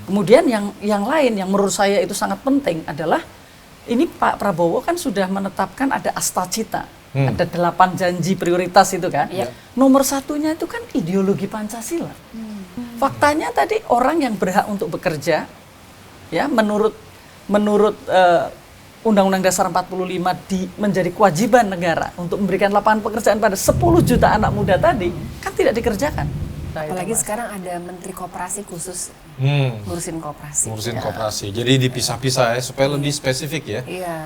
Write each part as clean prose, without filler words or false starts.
Kemudian yang lain yang menurut saya itu sangat penting adalah ini Pak Prabowo kan sudah menetapkan ada Astacita, ada 8 janji prioritas itu kan. Nomor satunya itu kan ideologi Pancasila. Faktanya tadi orang yang berhak untuk bekerja, ya menurut Undang-Undang Dasar 45 menjadi kewajiban negara untuk memberikan lapangan pekerjaan pada 10 juta anak muda tadi kan tidak dikerjakan. Apalagi sekarang ada Menteri Koperasi khusus ngurusin koperasi. Ngurusin koperasi. Jadi dipisah-pisah ya supaya lebih spesifik ya. Iya.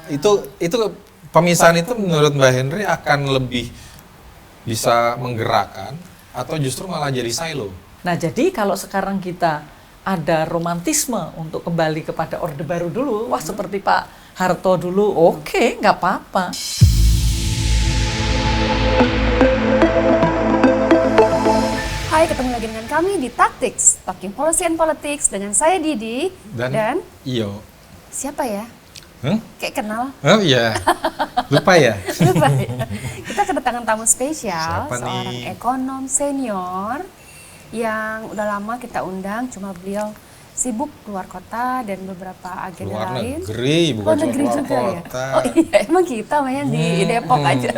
Itu pemisahan itu menurut Mbak Henry akan lebih bisa menggerakkan atau justru malah jadi silo? Nah, jadi kalau sekarang kita ada romantisme untuk kembali kepada Orde Baru dulu, wah seperti Pak Harto dulu, oke, nggak apa-apa. Hai, ketemu lagi dengan kami di Tactics, Talking Policy and Politics dengan saya Didi dan Iyo. siapa ya? Kayak kenal. Oh iya, lupa ya? Lupa ya? Kita kedatangan tamu spesial, Siapa seorang nih? ekonom senior yang udah lama kita undang, cuma beliau sibuk keluar kota dan beberapa agenda Luar lain. negeri, bukan Luar cuma negeri keluar juga ya? kota. Oh iya, emang kita mainnya di Depok aja.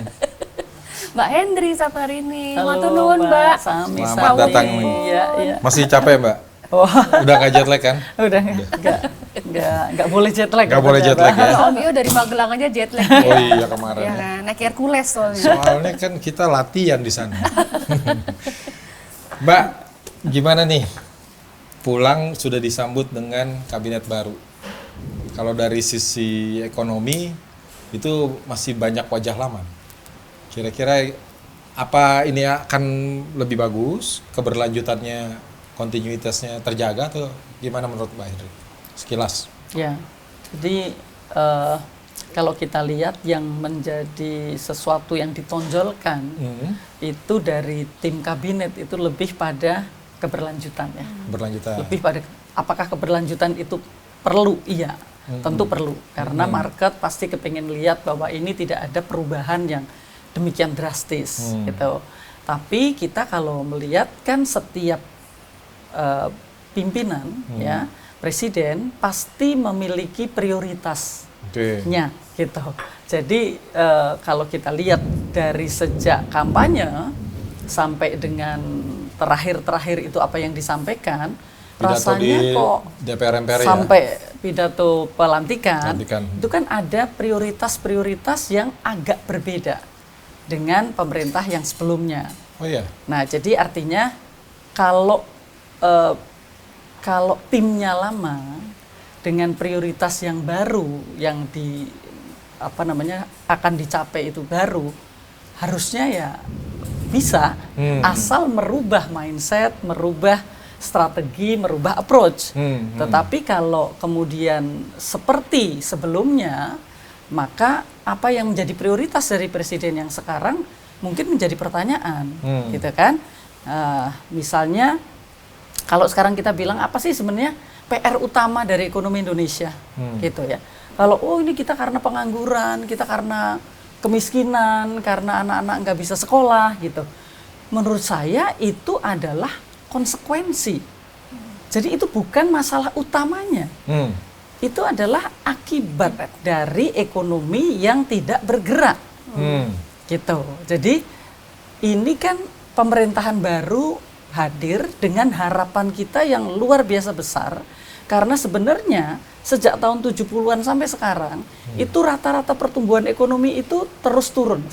Mbak Hendry satu hari ini. Matur nuwun, Mbak. Selamat datang. Iya. Masih capek Mbak? Oh. Udah nggak jet lag kan? Udah nggak boleh jet lag. Nggak boleh jet lag ya? Om Iyo dari Magelang aja jet lag. Oh iya kemarin Ya ya. kan, naik Hercules soalnya. Soalnya kan kita latihan di sana. Mbak, gimana nih? Pulang sudah disambut dengan kabinet baru. Kalau dari sisi ekonomi itu masih banyak wajah lama. Kira-kira apa ini akan lebih bagus? Keberlanjutannya, kontinuitasnya terjaga atau gimana menurut Mbak Henry? Sekilas. Ya, jadi kalau kita lihat yang menjadi sesuatu yang ditonjolkan itu dari tim kabinet itu lebih pada keberlanjutan ya. Berlanjutan. Lebih pada apakah keberlanjutan itu perlu? Iya, tentu perlu karena market pasti kepingin lihat bahwa ini tidak ada perubahan yang demikian drastis gitu. Tapi kita kalau melihat kan setiap pimpinan ya presiden pasti memiliki prioritasnya gitu. Jadi kalau kita lihat dari sejak kampanye sampai dengan terakhir itu apa yang disampaikan, pidato rasanya di kok DPR MPR sampai pidato pelantikan Pelantikan. itu kan ada prioritas-prioritas yang agak berbeda dengan pemerintah yang sebelumnya. Oh iya. Nah, jadi artinya kalau timnya lama dengan prioritas yang baru yang akan dicapai itu baru, harusnya ya bisa asal merubah mindset, merubah strategi, merubah approach. Tetapi kalau kemudian seperti sebelumnya, maka apa yang menjadi prioritas dari presiden yang sekarang mungkin menjadi pertanyaan, gitu kan? Misalnya kalau sekarang kita bilang apa sih sebenarnya PR utama dari ekonomi Indonesia, gitu ya? Kalau ini kita karena pengangguran, kita karena kemiskinan, karena anak-anak nggak bisa sekolah, gitu. Menurut saya itu adalah konsekuensi. Jadi itu bukan masalah utamanya. Itu adalah akibat dari ekonomi yang tidak bergerak. Gitu. Jadi ini kan pemerintahan baru hadir dengan harapan kita yang luar biasa besar karena sebenarnya sejak tahun 70-an sampai sekarang itu rata-rata pertumbuhan ekonomi itu terus turun.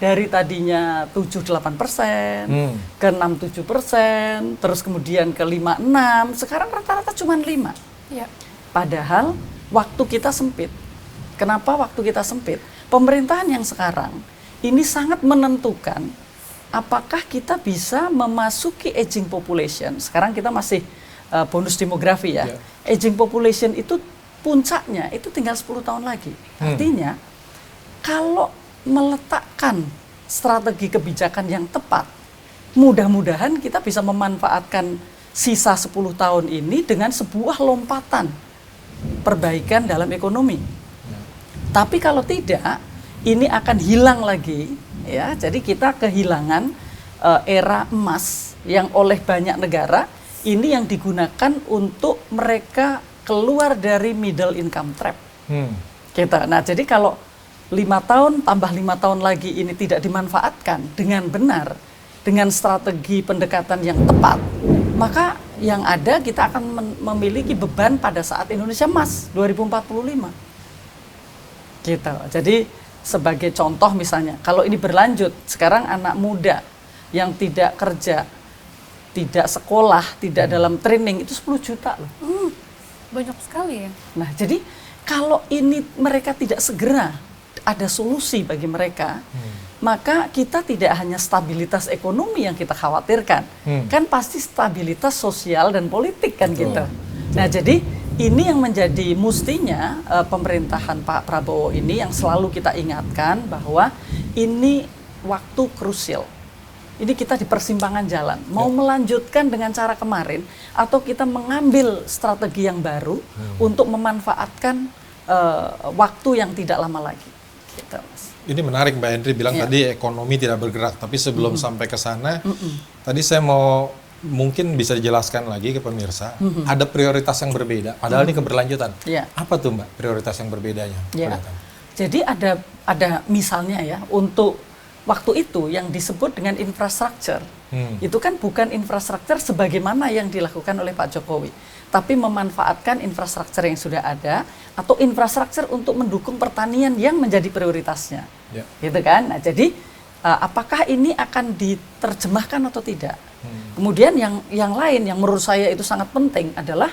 Dari tadinya 7-8%, ke 6-7%, terus kemudian ke 5-6, sekarang rata-rata cuma 5. Ya. Padahal waktu kita sempit. Kenapa waktu kita sempit? Pemerintahan yang sekarang ini sangat menentukan apakah kita bisa memasuki aging population. Sekarang kita masih bonus demografi ya. Aging population itu puncaknya itu tinggal 10 tahun lagi. Artinya kalau meletakkan strategi kebijakan yang tepat, mudah-mudahan kita bisa memanfaatkan sisa 10 tahun ini dengan sebuah lompatan perbaikan dalam ekonomi. Tapi kalau tidak, ini akan hilang lagi, ya. Jadi kita kehilangan era emas yang oleh banyak negara ini yang digunakan untuk mereka keluar dari middle income trap. Kita. Nah, jadi kalau 5 tahun tambah 5 tahun lagi ini tidak dimanfaatkan dengan benar, dengan strategi pendekatan yang tepat, maka yang ada kita akan memiliki beban pada saat Indonesia Emas 2045. Gitu. Jadi sebagai contoh misalnya, kalau ini berlanjut, sekarang anak muda yang tidak kerja, tidak sekolah, tidak dalam training, itu 10 juta loh. Banyak sekali ya. Nah, jadi kalau ini mereka tidak segera ada solusi bagi mereka, maka kita tidak hanya stabilitas ekonomi yang kita khawatirkan, kan pasti stabilitas sosial dan politik kan gitu. Nah, jadi ini yang menjadi mustinya pemerintahan Pak Prabowo ini yang selalu kita ingatkan bahwa ini waktu krusial. Ini kita di persimpangan jalan, mau melanjutkan dengan cara kemarin atau kita mengambil strategi yang baru untuk memanfaatkan waktu yang tidak lama lagi. Gitu, Mas. Ini menarik Mbak Henry bilang tadi ekonomi tidak bergerak, tapi sebelum sampai ke sana, tadi saya mau mungkin bisa dijelaskan lagi ke pemirsa, ada prioritas yang berbeda, padahal ini keberlanjutan. Apa tuh Mbak prioritas yang berbedanya? Jadi ada misalnya ya, untuk waktu itu yang disebut dengan infrastruktur, itu kan bukan infrastruktur sebagaimana yang dilakukan oleh Pak Jokowi, tapi memanfaatkan infrastruktur yang sudah ada atau infrastruktur untuk mendukung pertanian yang menjadi prioritasnya, gitu kan? Nah, jadi apakah ini akan diterjemahkan atau tidak? Kemudian yang lain yang menurut saya itu sangat penting adalah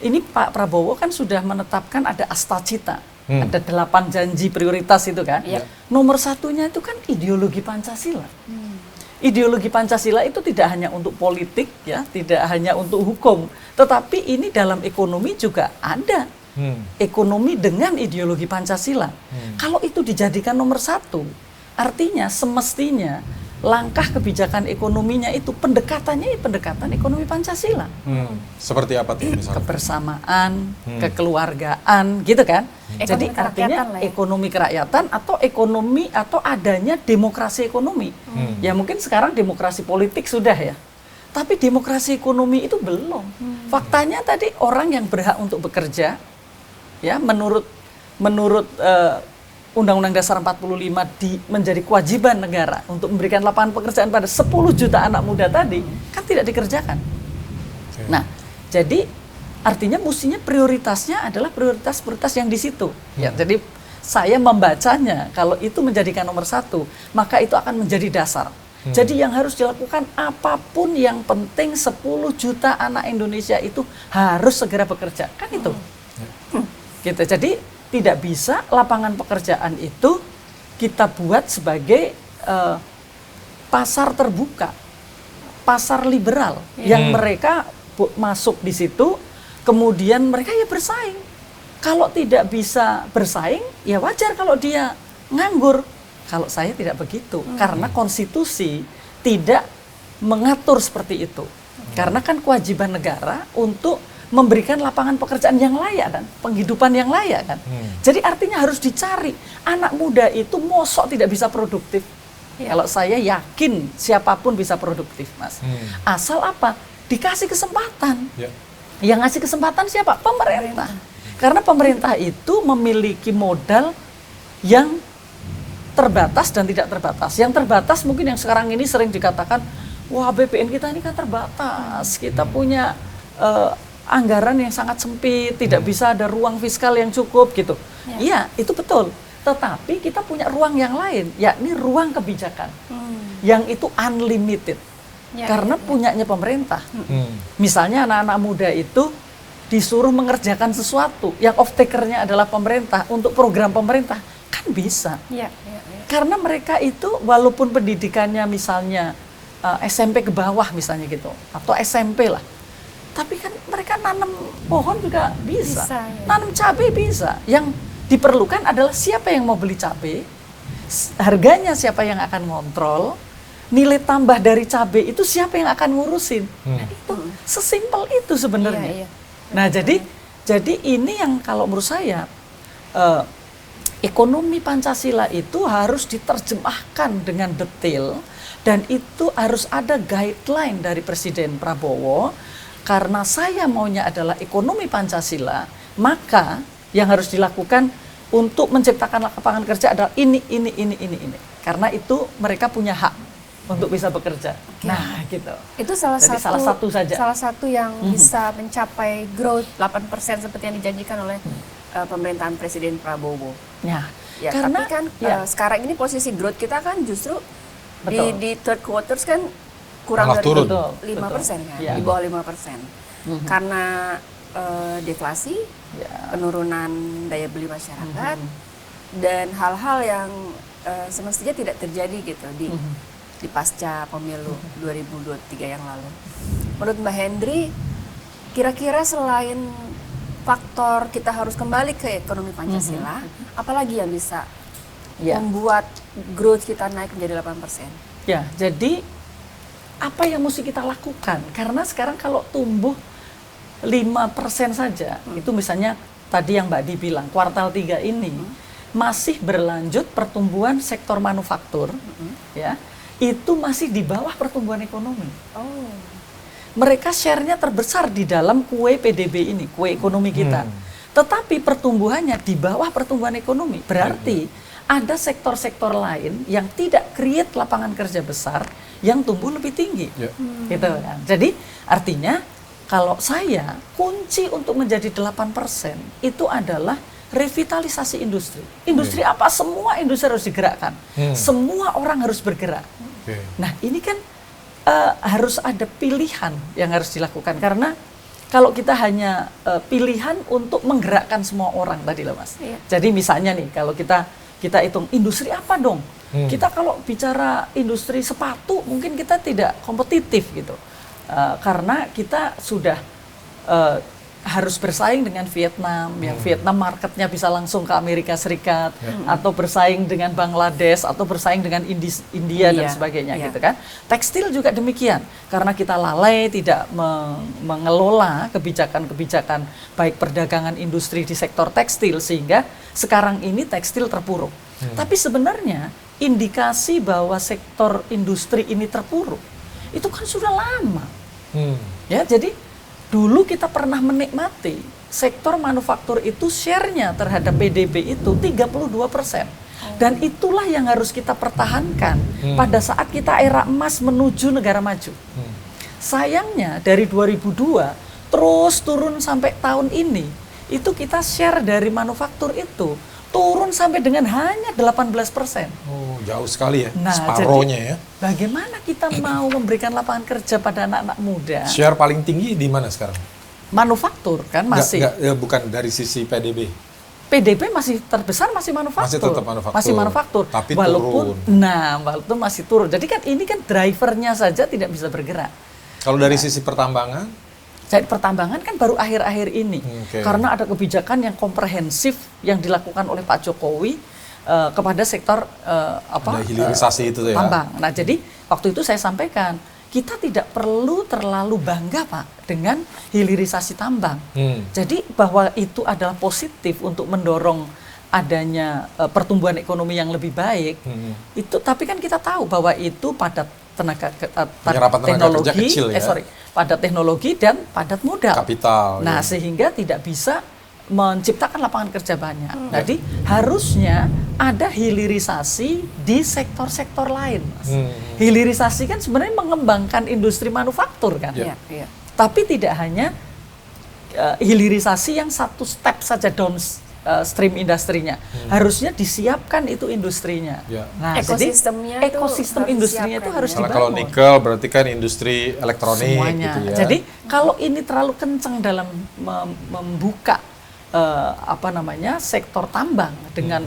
ini Pak Prabowo kan sudah menetapkan ada Astacita, ada 8 janji prioritas itu kan. Nomor satunya itu kan ideologi Pancasila. Ideologi Pancasila itu tidak hanya untuk politik ya, tidak hanya untuk hukum, tetapi ini dalam ekonomi juga ada. Ekonomi dengan ideologi Pancasila. Kalau itu dijadikan nomor satu, artinya semestinya langkah kebijakan ekonominya itu pendekatannya pendekatan ekonomi Pancasila. Seperti apa tuh misalnya? Kebersamaan, kekeluargaan, gitu kan? Jadi artinya ekonomi kerakyatan atau ekonomi atau adanya demokrasi ekonomi. Ya mungkin sekarang demokrasi politik sudah ya. Tapi demokrasi ekonomi itu belum. Faktanya tadi orang yang berhak untuk bekerja, ya menurut Undang-Undang Dasar 45 menjadi kewajiban negara untuk memberikan lapangan pekerjaan pada 10 juta anak muda tadi, kan tidak dikerjakan. Nah, jadi artinya mestinya prioritasnya adalah prioritas-prioritas yang di situ. Ya, jadi saya membacanya kalau itu menjadikan nomor satu, maka itu akan menjadi dasar. Jadi yang harus dilakukan apapun yang penting 10 juta anak Indonesia itu harus segera bekerja, kan itu. Gitu. Jadi tidak bisa lapangan pekerjaan itu kita buat sebagai pasar terbuka, pasar liberal yang mereka masuk di situ, kemudian mereka ya bersaing. Kalau tidak bisa bersaing, ya wajar kalau dia nganggur. Kalau saya tidak begitu, karena konstitusi tidak mengatur seperti itu. Karena kan kewajiban negara untuk memberikan lapangan pekerjaan yang layak dan penghidupan yang layak kan. Jadi artinya harus dicari. Anak muda itu mosok tidak bisa produktif. Kalau saya yakin siapapun bisa produktif, Mas. Asal apa? Dikasih kesempatan. Yang ngasih kesempatan siapa? Pemerintah. Karena pemerintah itu memiliki modal yang terbatas dan tidak terbatas. Yang terbatas mungkin yang sekarang ini sering dikatakan, wah BPN kita ini kan terbatas. Kita punya anggaran yang sangat sempit, tidak bisa ada ruang fiskal yang cukup gitu. Iya, itu betul. Tetapi kita punya ruang yang lain, yakni ruang kebijakan. Yang itu unlimited. Karena punyanya pemerintah. Misalnya anak-anak muda itu disuruh mengerjakan sesuatu yang off takernya adalah pemerintah untuk program pemerintah, kan bisa. Karena mereka itu walaupun pendidikannya misalnya SMP ke bawah misalnya gitu, atau SMP lah. Tapi kan mereka nanam pohon juga bisa, nanam cabai bisa. Yang diperlukan adalah siapa yang mau beli cabai, harganya siapa yang akan ngontrol, nilai tambah dari cabai itu siapa yang akan ngurusin. Nah, itu sesimpel itu sebenarnya. Nah, jadi ini yang kalau menurut saya ekonomi Pancasila itu harus diterjemahkan dengan detail dan itu harus ada guideline dari Presiden Prabowo. karena saya maunya adalah ekonomi Pancasila, maka yang harus dilakukan untuk menciptakan lapangan kerja adalah ini. Karena itu mereka punya hak untuk bisa bekerja. Nah, gitu. Itu salah Jadi satu saja. Salah satu yang bisa mencapai growth 8% seperti yang dijanjikan oleh pemerintahan Presiden Prabowo. Ya, Ya, karena tapi kan sekarang ini posisi growth kita kan justru di third quarters kan kurang malah dari turun. 5% kan, Ya. di bawah 5%. Karena deflasi, penurunan daya beli masyarakat, dan hal-hal yang semestinya tidak terjadi gitu di pasca pemilu 2023 yang lalu. Menurut Mbak Hendri, kira-kira selain faktor kita harus kembali ke ekonomi Pancasila, apalagi yang bisa membuat growth kita naik menjadi 8%? Ya, jadi apa yang mesti kita lakukan? Karena sekarang kalau tumbuh 5% saja, itu misalnya tadi yang Mbak Di bilang, kuartal 3 ini masih berlanjut pertumbuhan sektor manufaktur, ya, itu masih di bawah pertumbuhan ekonomi. Oh. Mereka share-nya terbesar di dalam kue PDB ini, kue ekonomi kita. Tetapi pertumbuhannya di bawah pertumbuhan ekonomi. Berarti ada sektor-sektor lain yang tidak create lapangan kerja besar yang tumbuh lebih tinggi. Gitu kan. Jadi artinya kalau saya kunci untuk menjadi 8% itu adalah revitalisasi industri. Industri apa? Semua industri harus digerakkan. Semua orang harus bergerak. Nah, ini kan harus ada pilihan yang harus dilakukan, karena kalau kita hanya pilihan untuk menggerakkan semua orang tadi loh Mas. Jadi misalnya nih kalau kita hitung industri apa dong? Kita kalau bicara industri sepatu mungkin kita tidak kompetitif gitu, karena kita sudah harus bersaing dengan Vietnam, yang Vietnam marketnya bisa langsung ke Amerika Serikat, atau bersaing dengan Bangladesh, atau bersaing dengan India dan sebagainya, gitu kan. Tekstil juga demikian, karena kita lalai tidak mengelola kebijakan-kebijakan baik perdagangan industri di sektor tekstil, sehingga sekarang ini tekstil terpuruk. Tapi sebenarnya indikasi bahwa sektor industri ini terpuruk itu kan sudah lama, ya. Jadi dulu kita pernah menikmati sektor manufaktur itu share-nya terhadap PDB itu 32%. Dan itulah yang harus kita pertahankan pada saat kita era emas menuju negara maju. Sayangnya dari 2002 terus turun sampai tahun ini, itu kita share dari manufaktur itu turun sampai dengan hanya 18%. Oh, jauh sekali ya, Nah, separohnya jadi, ya. Bagaimana kita mau memberikan lapangan kerja pada anak-anak muda? Share paling tinggi di mana sekarang? Manufaktur kan masih. Bukan dari sisi PDB. PDB masih terbesar masih manufaktur. Masih tetap manufaktur. Masih manufaktur. Tapi walaupun, turun. Nah, walaupun masih turun. Jadi kan ini kan drivernya saja tidak bisa bergerak. Kalau dari sisi pertambangan? Jadi pertambangan kan baru akhir-akhir ini. Karena ada kebijakan yang komprehensif yang dilakukan oleh Pak Jokowi kepada sektor Ada hilirisasi itu ya. tambang. Nah, jadi waktu itu saya sampaikan, kita tidak perlu terlalu bangga Pak dengan hilirisasi tambang. Jadi bahwa itu adalah positif untuk mendorong adanya pertumbuhan ekonomi yang lebih baik. Itu, tapi kan kita tahu bahwa itu pada teknologi, kecil, ya? Padat teknologi dan padat modal. Kapital. Nah, sehingga tidak bisa menciptakan lapangan kerja banyak. Jadi harusnya ada hilirisasi di sektor-sektor lain, Mas. Hilirisasi kan sebenarnya mengembangkan industri manufaktur kan. Tapi tidak hanya hilirisasi yang satu step saja downstream industrinya. Harusnya disiapkan itu industrinya. Nah, ekosistemnya jadi ekosistem industrinya itu harus dibangun. Kalau nikel berarti kan industri elektronik semuanya. gitu ya. Jadi kalau ini terlalu kencang dalam membuka sektor tambang dengan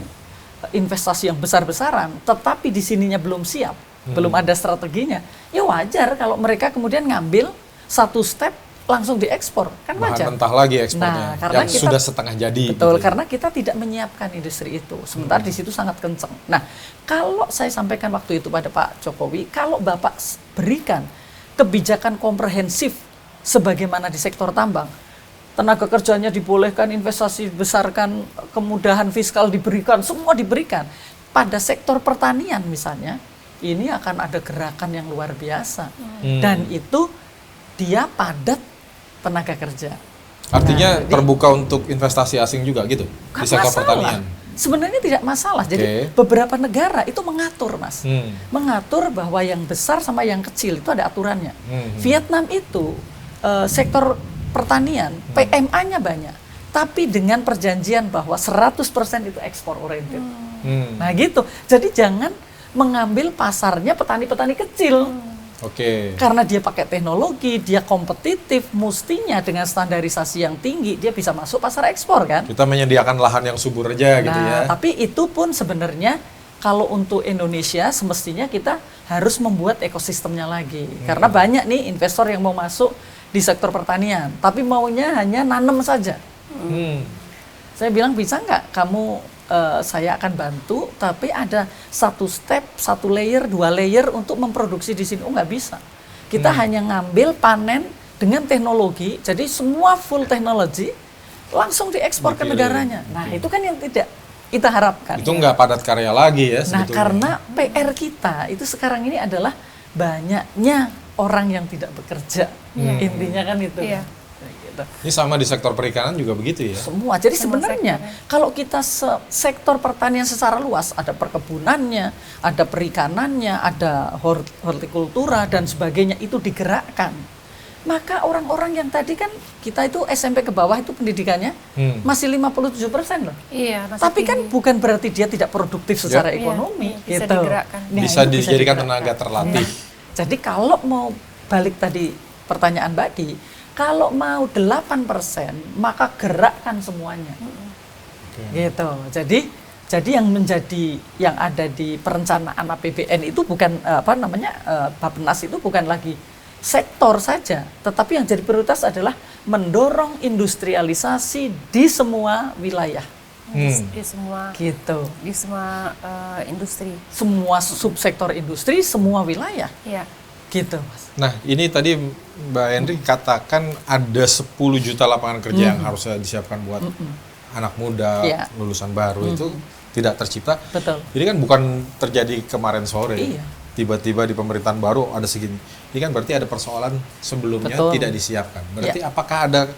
investasi yang besar-besaran, tetapi di sininya belum siap, belum ada strateginya, ya wajar kalau mereka kemudian ngambil satu step langsung diekspor, kan wajar. Bahan mentah lagi ekspornya, karena yang sudah setengah jadi. Betul, gitu. karena kita tidak menyiapkan industri itu, sementara di situ sangat kencang. Nah, kalau saya sampaikan waktu itu pada Pak Jokowi, kalau Bapak berikan kebijakan komprehensif sebagaimana di sektor tambang, tenaga kerjanya dibolehkan, investasi dibesarkan, kemudahan fiskal diberikan, semua diberikan. Pada sektor pertanian misalnya, ini akan ada gerakan yang luar biasa. Dan itu dia padat tenaga kerja. Artinya Nah, jadi terbuka untuk investasi asing juga gitu di sektor pertanian. Sebenarnya tidak masalah. Jadi beberapa negara itu mengatur, Mas. Mengatur bahwa yang besar sama yang kecil itu ada aturannya. Vietnam itu sektor pertanian, PMA-nya banyak. Tapi dengan perjanjian bahwa 100% itu ekspor oriented. Nah gitu. Jadi jangan mengambil pasarnya petani-petani kecil. Karena dia pakai teknologi, dia kompetitif, mestinya dengan standarisasi yang tinggi, dia bisa masuk pasar ekspor kan? Kita menyediakan lahan yang subur aja gitu ya. Tapi itu pun sebenarnya kalau untuk Indonesia semestinya kita harus membuat ekosistemnya lagi. Karena banyak nih investor yang mau masuk di sektor pertanian, tapi maunya hanya nanam saja. Saya bilang bisa nggak kamu saya akan bantu, tapi ada satu step, satu layer, 2 layer untuk memproduksi di sini. Oh nggak bisa. Kita hanya ngambil panen dengan teknologi, jadi semua full teknologi langsung diekspor ke negaranya. Nah itu kan yang tidak kita harapkan. Itu nggak padat karya lagi ya sebetulnya. Nah karena PR kita itu sekarang ini adalah banyaknya orang yang tidak bekerja. Intinya kan itu. Ini sama di sektor perikanan juga begitu ya? Semua. Jadi sebenarnya kalau kita sektor pertanian secara luas, ada perkebunannya, ada perikanannya, ada hortikultura dan sebagainya itu digerakkan. Maka orang-orang yang tadi kan kita itu SMP ke bawah itu pendidikannya masih 57% loh. Iya, tapi kan bukan berarti dia tidak produktif secara ekonomi. Bisa gitu. digerakkan. Bisa dijadikan tenaga terlatih. Jadi kalau mau balik tadi pertanyaan Mbak Di, kalau mau 8% maka gerakkan semuanya. Gitu. Jadi yang menjadi yang ada di perencanaan APBN itu bukan Bappenas itu bukan lagi sektor saja, tetapi yang jadi prioritas adalah mendorong industrialisasi di semua wilayah. Di semua gitu. Di semua industri. Semua subsektor industri, semua wilayah. Iya. Gitu, Mas. Nah, ini tadi Mbak Henry katakan ada 10 juta lapangan kerja yang harusnya disiapkan buat anak muda, lulusan baru itu tidak tercipta. Betul. Jadi kan bukan terjadi kemarin sore. Iya. Tiba-tiba di pemerintahan baru ada segini. Ini kan berarti ada persoalan sebelumnya tidak disiapkan. Berarti apakah ada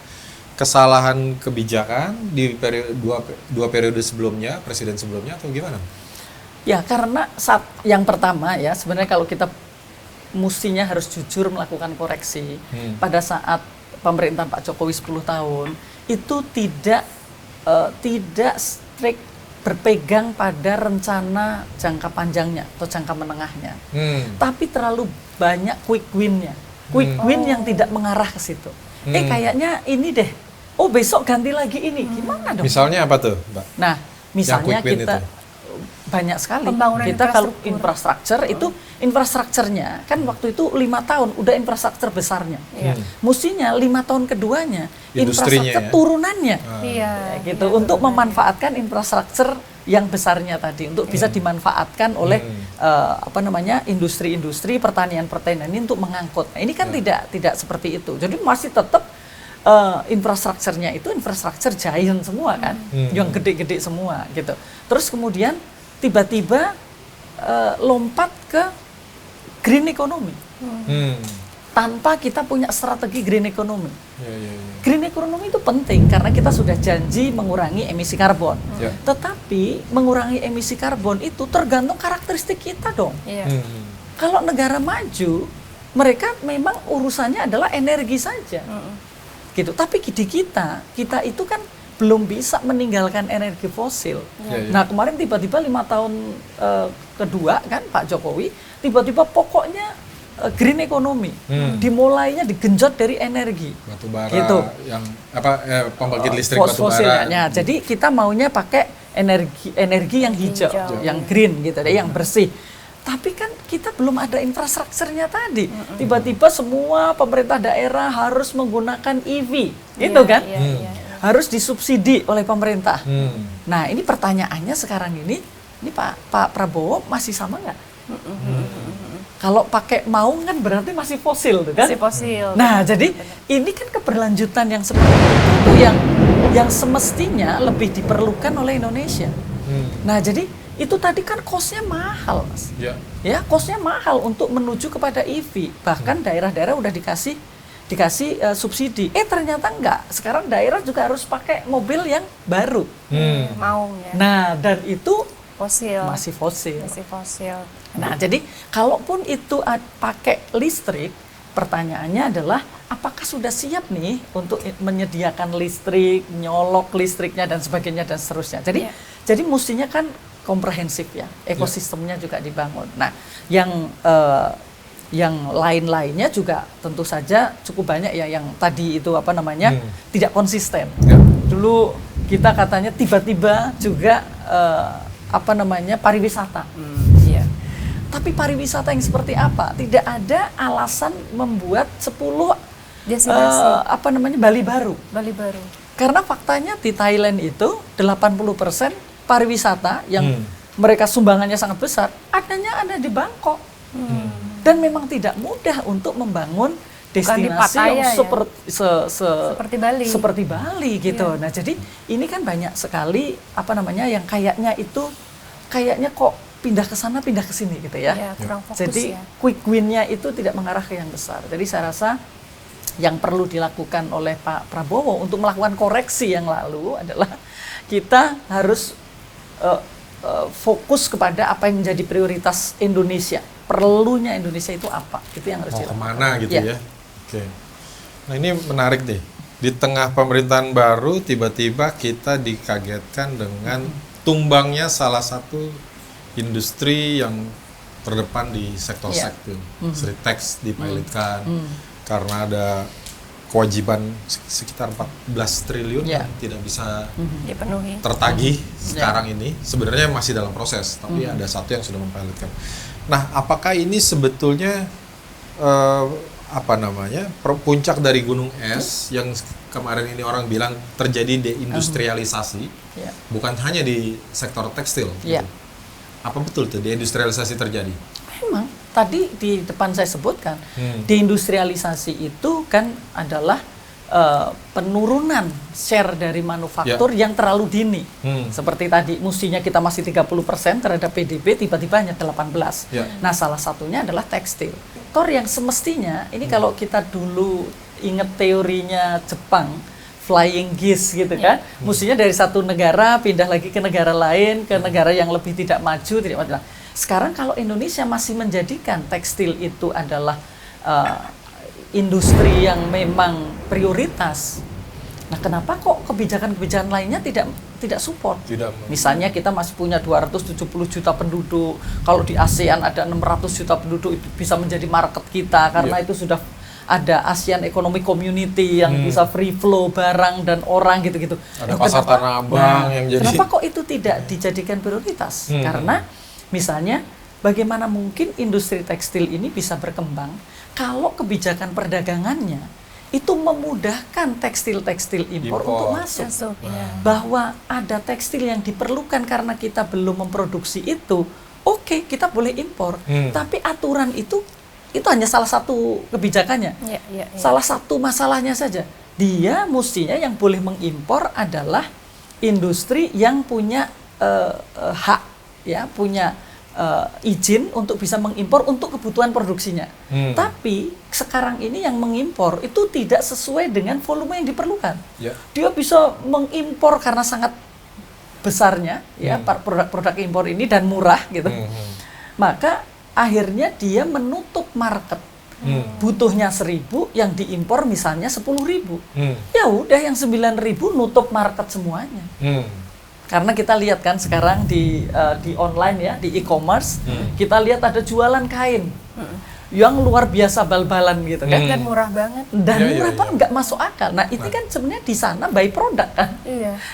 kesalahan kebijakan di dua periode sebelumnya, presiden sebelumnya atau gimana? Ya, karena yang pertama ya sebenarnya kalau kita mestinya harus jujur melakukan koreksi. Pada saat pemerintahan Pak Jokowi 10 tahun itu tidak strict berpegang pada rencana jangka panjangnya atau jangka menengahnya, tapi terlalu banyak quick win-nya, yang tidak mengarah ke situ. Kayaknya ini deh, oh besok ganti lagi ini, gimana dong? Misalnya apa tuh, Mbak? Nah, misalnya kita banyak sekali. Kita kalau infrastruktur itu infrastrukturnya kan waktu itu 5 tahun udah infrastruktur besarnya. Mestinya 5 tahun keduanya infrastruktur turunannya. Gitu untuk memanfaatkan infrastruktur yang besarnya tadi untuk bisa dimanfaatkan oleh industri-industri pertanian ini untuk mengangkut. Nah, ini kan tidak seperti itu. Jadi masih tetap infrastrukturnya itu infrastruktur giant semua kan, yang gede-gede semua gitu. Terus kemudian tiba-tiba lompat ke green economy tanpa kita punya strategi green economy. Green economy itu penting karena kita sudah janji mengurangi emisi karbon. Tetapi mengurangi emisi karbon itu tergantung karakteristik kita dong. Kalau negara maju, mereka memang urusannya adalah energi saja. Gitu. Tapi di kita itu kan belum bisa meninggalkan energi fosil. Nah kemarin tiba-tiba 5 tahun kedua kan Pak Jokowi tiba-tiba pokoknya green economy dimulainya digenjot dari energi batu bara gitu. Yang pembangkit listrik batu bara. Ya, jadi kita maunya pakai energi yang hijau, yang green gitu deh, yang bersih. Tapi kan kita belum ada infrastrukturnya tadi. Tiba-tiba semua pemerintah daerah harus menggunakan EV, gitu kan? Harus disubsidi oleh pemerintah. Nah, ini pertanyaannya sekarang ini Pak Prabowo masih sama nggak? Kalau pakai mau kan berarti masih fosil, tuh kan? Masih fosil. Nah, jadi ini kan keberlanjutan yang seperti itu yang semestinya lebih diperlukan oleh Indonesia. Nah, jadi itu tadi kan cost-nya mahal, Mas. Ya, cost-nya mahal untuk menuju kepada EV. Bahkan daerah-daerah udah dikasih dikasih subsidi. Ternyata enggak. Sekarang daerah juga harus pakai mobil yang baru. Mau ya. Nah, dan itu masih fosil. Nah, jadi kalaupun itu pakai listrik, pertanyaannya adalah apakah sudah siap nih untuk menyediakan listrik, nyolok listriknya dan sebagainya dan seterusnya. Jadi mestinya kan komprehensif ya, ekosistemnya juga dibangun. Nah, yang lain-lainnya juga tentu saja cukup banyak ya, yang tadi itu tidak konsisten. Dulu kita katanya tiba-tiba juga pariwisata. Tapi pariwisata yang seperti apa? Tidak ada alasan membuat 10 Bali baru. Karena faktanya di Thailand itu 80% pariwisata yang mereka sumbangannya sangat besar adanya ada di Bangkok. Dan memang tidak mudah untuk membangun destinasi yang seperti Bali gitu. Nah, jadi ini kan banyak sekali yang kayaknya kok pindah ke sana, pindah ke sini gitu ya. Kurang fokus. Jadi quick win-nya itu tidak mengarah ke yang besar. Jadi saya rasa yang perlu dilakukan oleh Pak Prabowo untuk melakukan koreksi yang lalu adalah kita harus fokus kepada apa yang menjadi prioritas Indonesia. Perlunya Indonesia itu apa? Itu yang harus dilakukan. Kemana gitu ya? Oke. Nah, ini menarik deh. Di tengah pemerintahan baru, tiba-tiba kita dikagetkan dengan tumbangnya salah satu industri yang terdepan di sektor-sektor. Tax dipilotkan karena ada kewajiban sekitar 14 triliun yang tidak bisa dipenuhi, tertagih sekarang ini. Sebenarnya masih dalam proses, tapi ada satu yang sudah mempilotkan. Nah, apakah ini sebetulnya puncak dari gunung es yang kemarin ini orang bilang terjadi deindustrialisasi, bukan hanya di sektor tekstil. Gitu. Apa betul tuh deindustrialisasi terjadi? Memang tadi di depan saya sebutkan, deindustrialisasi itu kan adalah penurunan share dari manufaktur yang terlalu dini. Seperti tadi, mestinya kita masih 30% terhadap PDB, tiba-tiba hanya 18%. Nah, salah satunya adalah tekstil. Sektor yang semestinya, ini kalau kita dulu ingat teorinya Jepang, flying geese gitu kan, mestinya dari satu negara pindah lagi ke negara lain, ke negara yang lebih tidak maju, tidak maju. Sekarang kalau Indonesia masih menjadikan tekstil itu adalah industri yang memang prioritas. Nah, kenapa kok kebijakan-kebijakan lainnya tidak support? Misalnya kita masih punya 270 juta penduduk, kalau di ASEAN ada 600 juta penduduk, itu bisa menjadi market kita karena itu sudah ada ASEAN Economic Community yang bisa free flow barang dan orang gitu-gitu. Ada pasar Tanah Abang yang jadi. Kenapa kok itu tidak dijadikan prioritas? Karena misalnya bagaimana mungkin industri tekstil ini bisa berkembang kalau kebijakan perdagangannya itu memudahkan tekstil-tekstil impor untuk masuk. Bahwa ada tekstil yang diperlukan karena kita belum memproduksi itu, oke, kita boleh impor. Tapi aturan itu hanya salah satu kebijakannya. Salah satu masalahnya saja. Dia mestinya yang boleh mengimpor adalah industri yang punya hak, punya izin untuk bisa mengimpor untuk kebutuhan produksinya. Tapi sekarang ini yang mengimpor itu tidak sesuai dengan volume yang diperlukan. Dia bisa mengimpor karena sangat besarnya produk-produk impor ini dan murah gitu. Maka akhirnya dia menutup market. Butuhnya 1.000, yang diimpor misalnya 10.000. Ya udah yang 9.000 nutup market semuanya. Karena kita lihat kan sekarang di online ya, di e-commerce, kita lihat ada jualan kain yang luar biasa bal-balan gitu kan. Dan murah banget. Dan murah banget, nggak masuk akal. Nah, itu kan sebenarnya di sana by product kan.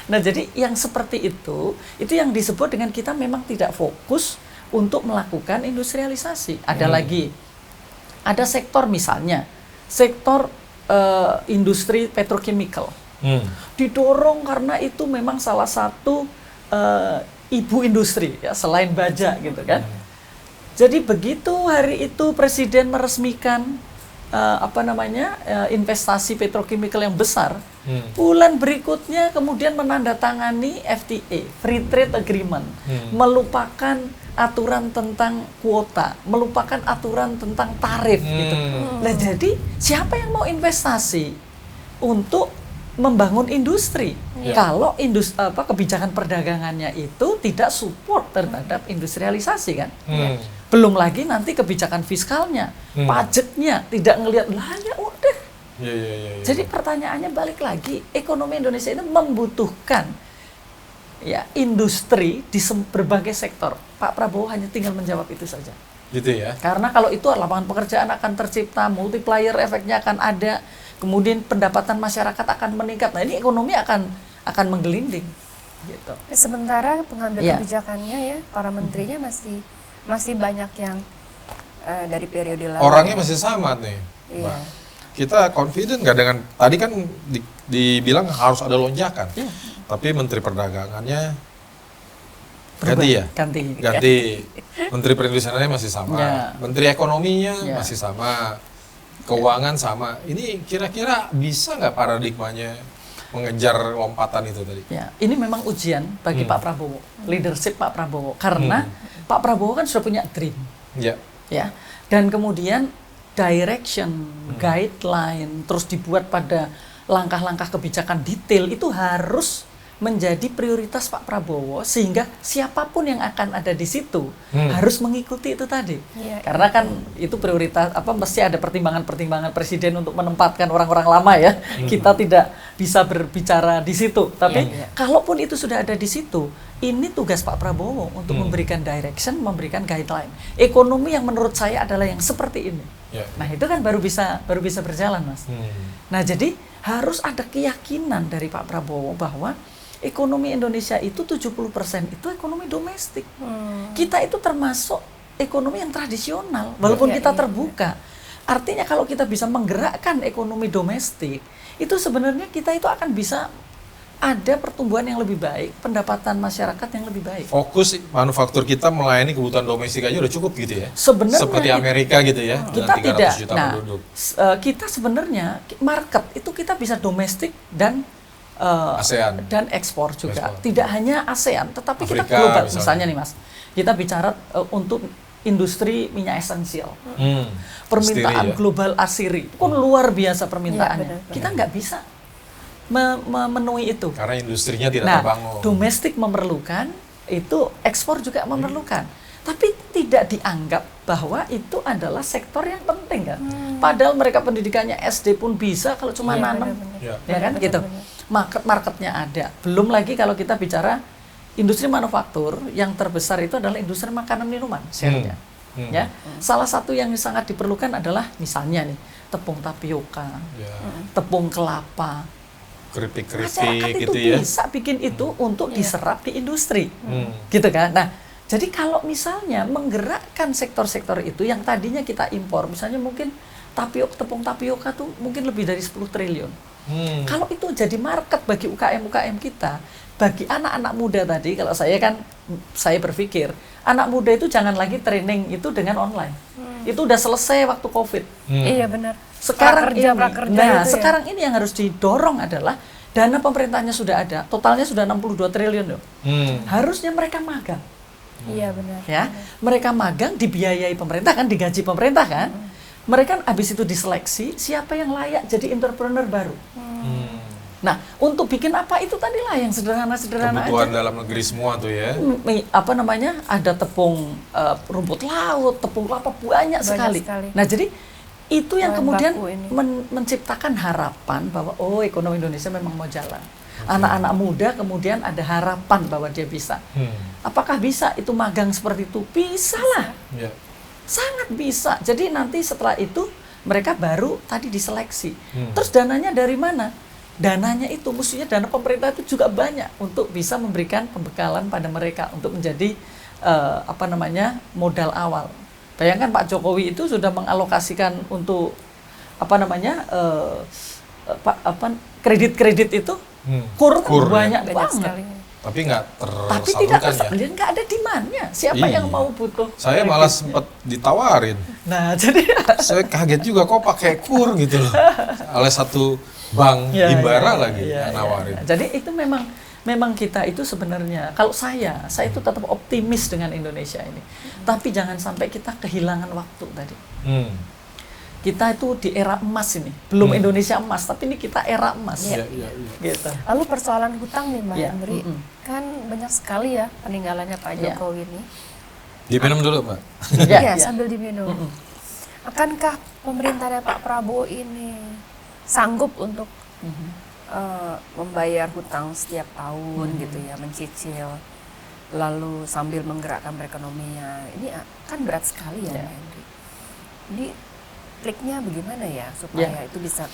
Nah, jadi yang seperti itu yang disebut dengan kita memang tidak fokus untuk melakukan industrialisasi. Ada lagi, ada sektor misalnya, sektor industri petrochemical. Didorong karena itu memang salah satu ibu industri ya, selain baja gitu kan. Jadi begitu hari itu Presiden meresmikan investasi petrochemical yang besar, bulan berikutnya kemudian menandatangani FTA, Free Trade Agreement, melupakan aturan tentang kuota, melupakan aturan tentang tarif gitu. Nah, jadi siapa yang mau investasi untuk membangun industri? Kalau kebijakan perdagangannya itu tidak support terhadap industrialisasi kan? Belum lagi nanti kebijakan fiskalnya, pajaknya tidak ngelihat lah ya udah. Jadi pertanyaannya balik lagi, ekonomi Indonesia ini membutuhkan ya industri di berbagai sektor. Pak Prabowo hanya tinggal menjawab itu saja. Gitu ya. Karena kalau itu lapangan pekerjaan akan tercipta, multiplier efeknya akan ada, kemudian pendapatan masyarakat akan meningkat. Nah, ini ekonomi akan menggelinding gitu. Sementara pengambil kebijakannya ya, para menterinya masih banyak yang dari periode lalu. Orangnya masih sama nih. Iya. Kita confident nggak dengan tadi kan dibilang harus ada lonjakan, tapi Menteri Perdagangannya ganti ya, ganti. Menteri Perindustriannya masih sama, Menteri Ekonominya masih sama, Keuangan sama. Ini kira-kira bisa nggak paradigmanya mengejar lompatan itu tadi? Ya, ini memang ujian bagi Pak Prabowo, leadership Pak Prabowo, karena Pak Prabowo kan sudah punya dream, ya, dan kemudian direction, guideline, terus dibuat pada langkah-langkah kebijakan detail itu harus menjadi prioritas Pak Prabowo, sehingga siapapun yang akan ada di situ harus mengikuti itu tadi. Karena kan itu prioritas mesti ada pertimbangan-pertimbangan presiden untuk menempatkan orang-orang lama ya. Kita tidak bisa berbicara di situ. Tapi kalaupun itu sudah ada di situ, ini tugas Pak Prabowo untuk memberikan direction, memberikan guideline. Ekonomi yang menurut saya adalah yang seperti ini. Nah, itu kan baru bisa berjalan, Mas. Nah, jadi harus ada keyakinan dari Pak Prabowo bahwa ekonomi Indonesia itu 70% itu ekonomi domestik. Kita itu termasuk ekonomi yang tradisional, walaupun kita terbuka. Artinya kalau kita bisa menggerakkan ekonomi domestik, itu sebenarnya kita itu akan bisa ada pertumbuhan yang lebih baik, pendapatan masyarakat yang lebih baik. Fokus manufaktur kita melayani kebutuhan domestik aja udah cukup gitu ya? Sebenarnya seperti Amerika gitu ya, kita dengan 300 tidak. juta penduduk. Kita sebenarnya market itu kita bisa domestik dan ASEAN dan ekspor juga. Ekspor. Tidak hanya ASEAN, tetapi Afrika, kita global. Misalnya Nih Mas, kita bicara untuk industri minyak esensial. Permintaan global asiri itu kan luar biasa permintaannya. Kita nggak bisa memenuhi itu. Karena industrinya tidak terbangun. Domestik memerlukan, itu ekspor juga memerlukan. Tapi tidak dianggap bahwa itu adalah sektor yang penting kan. Padahal mereka pendidikannya SD pun bisa kalau cuma nanam. Ya kan gitu. Marketnya ada. Belum lagi kalau kita bicara industri manufaktur yang terbesar itu adalah industri makanan minuman share-nya. Ya. Salah satu yang sangat diperlukan adalah misalnya nih tepung tapioka, tepung kelapa. Keripik-keripik gitu itu ya. Bisa bikin itu untuk diserap di industri. Gitu kan. Nah, jadi kalau misalnya menggerakkan sektor-sektor itu yang tadinya kita impor, misalnya mungkin tepung tapioka tuh mungkin lebih dari 10 triliun. Kalau itu jadi market bagi UKM-UKM kita, bagi anak-anak muda tadi, kalau saya berpikir, anak muda itu jangan lagi training itu dengan online. Itu udah selesai waktu COVID. Iya benar. Sekarang sekarang ini yang harus didorong adalah dana pemerintahnya sudah ada, totalnya sudah 62 triliun loh. Harusnya mereka magang. Iya benar. Ya, mereka magang dibiayai pemerintah kan, digaji pemerintah kan. Mereka habis itu diseleksi siapa yang layak jadi entrepreneur baru. Nah, untuk bikin apa itu tadilah yang sederhana-sederhana kebutuhan aja. dalam negeri semua tuh ya. Ada tepung rumput laut, tepung kelapa banyak sekali. Nah, jadi itu yang kemudian menciptakan harapan bahwa ekonomi Indonesia memang mau jalan. Anak-anak muda kemudian ada harapan bahwa dia bisa. Apakah bisa itu magang seperti itu? Bisa lah. Sangat bisa. Jadi nanti setelah itu mereka baru tadi diseleksi. Terus dananya dari mana? Dananya itu mestinya dana pemerintah itu juga banyak untuk bisa memberikan pembekalan pada mereka untuk menjadi modal awal. Bayangkan Pak Jokowi itu sudah mengalokasikan untuk kredit-kredit itu kur banyak banget. Tapi nggak Tapi tidak nggak ada demand-nya. Siapa yang mau butuh? Saya malah sempat ditawarin. Nah, jadi saya kaget juga kok pakai kur gitu loh. Oleh satu bank Himbara lagi yang nawarin. Jadi itu memang kita itu sebenarnya, kalau saya itu tetap optimis dengan Indonesia ini. Tapi jangan sampai kita kehilangan waktu tadi. Kita itu di era emas ini, belum Indonesia emas, tapi ini kita era emas. Gitu. Lalu persoalan hutang nih Mbak Henry, kan banyak sekali ya peninggalannya Pak Jokowi ini. Diminum dulu Mbak. Iya, sambil diminum. Akankah pemerintahnya Pak Prabowo ini sanggup untuk membayar hutang setiap tahun gitu ya, mencicil, lalu sambil menggerakkan perekonomian? Ini kan berat sekali ya Mbak Henry. Jadi triknya bagaimana ya supaya itu bisa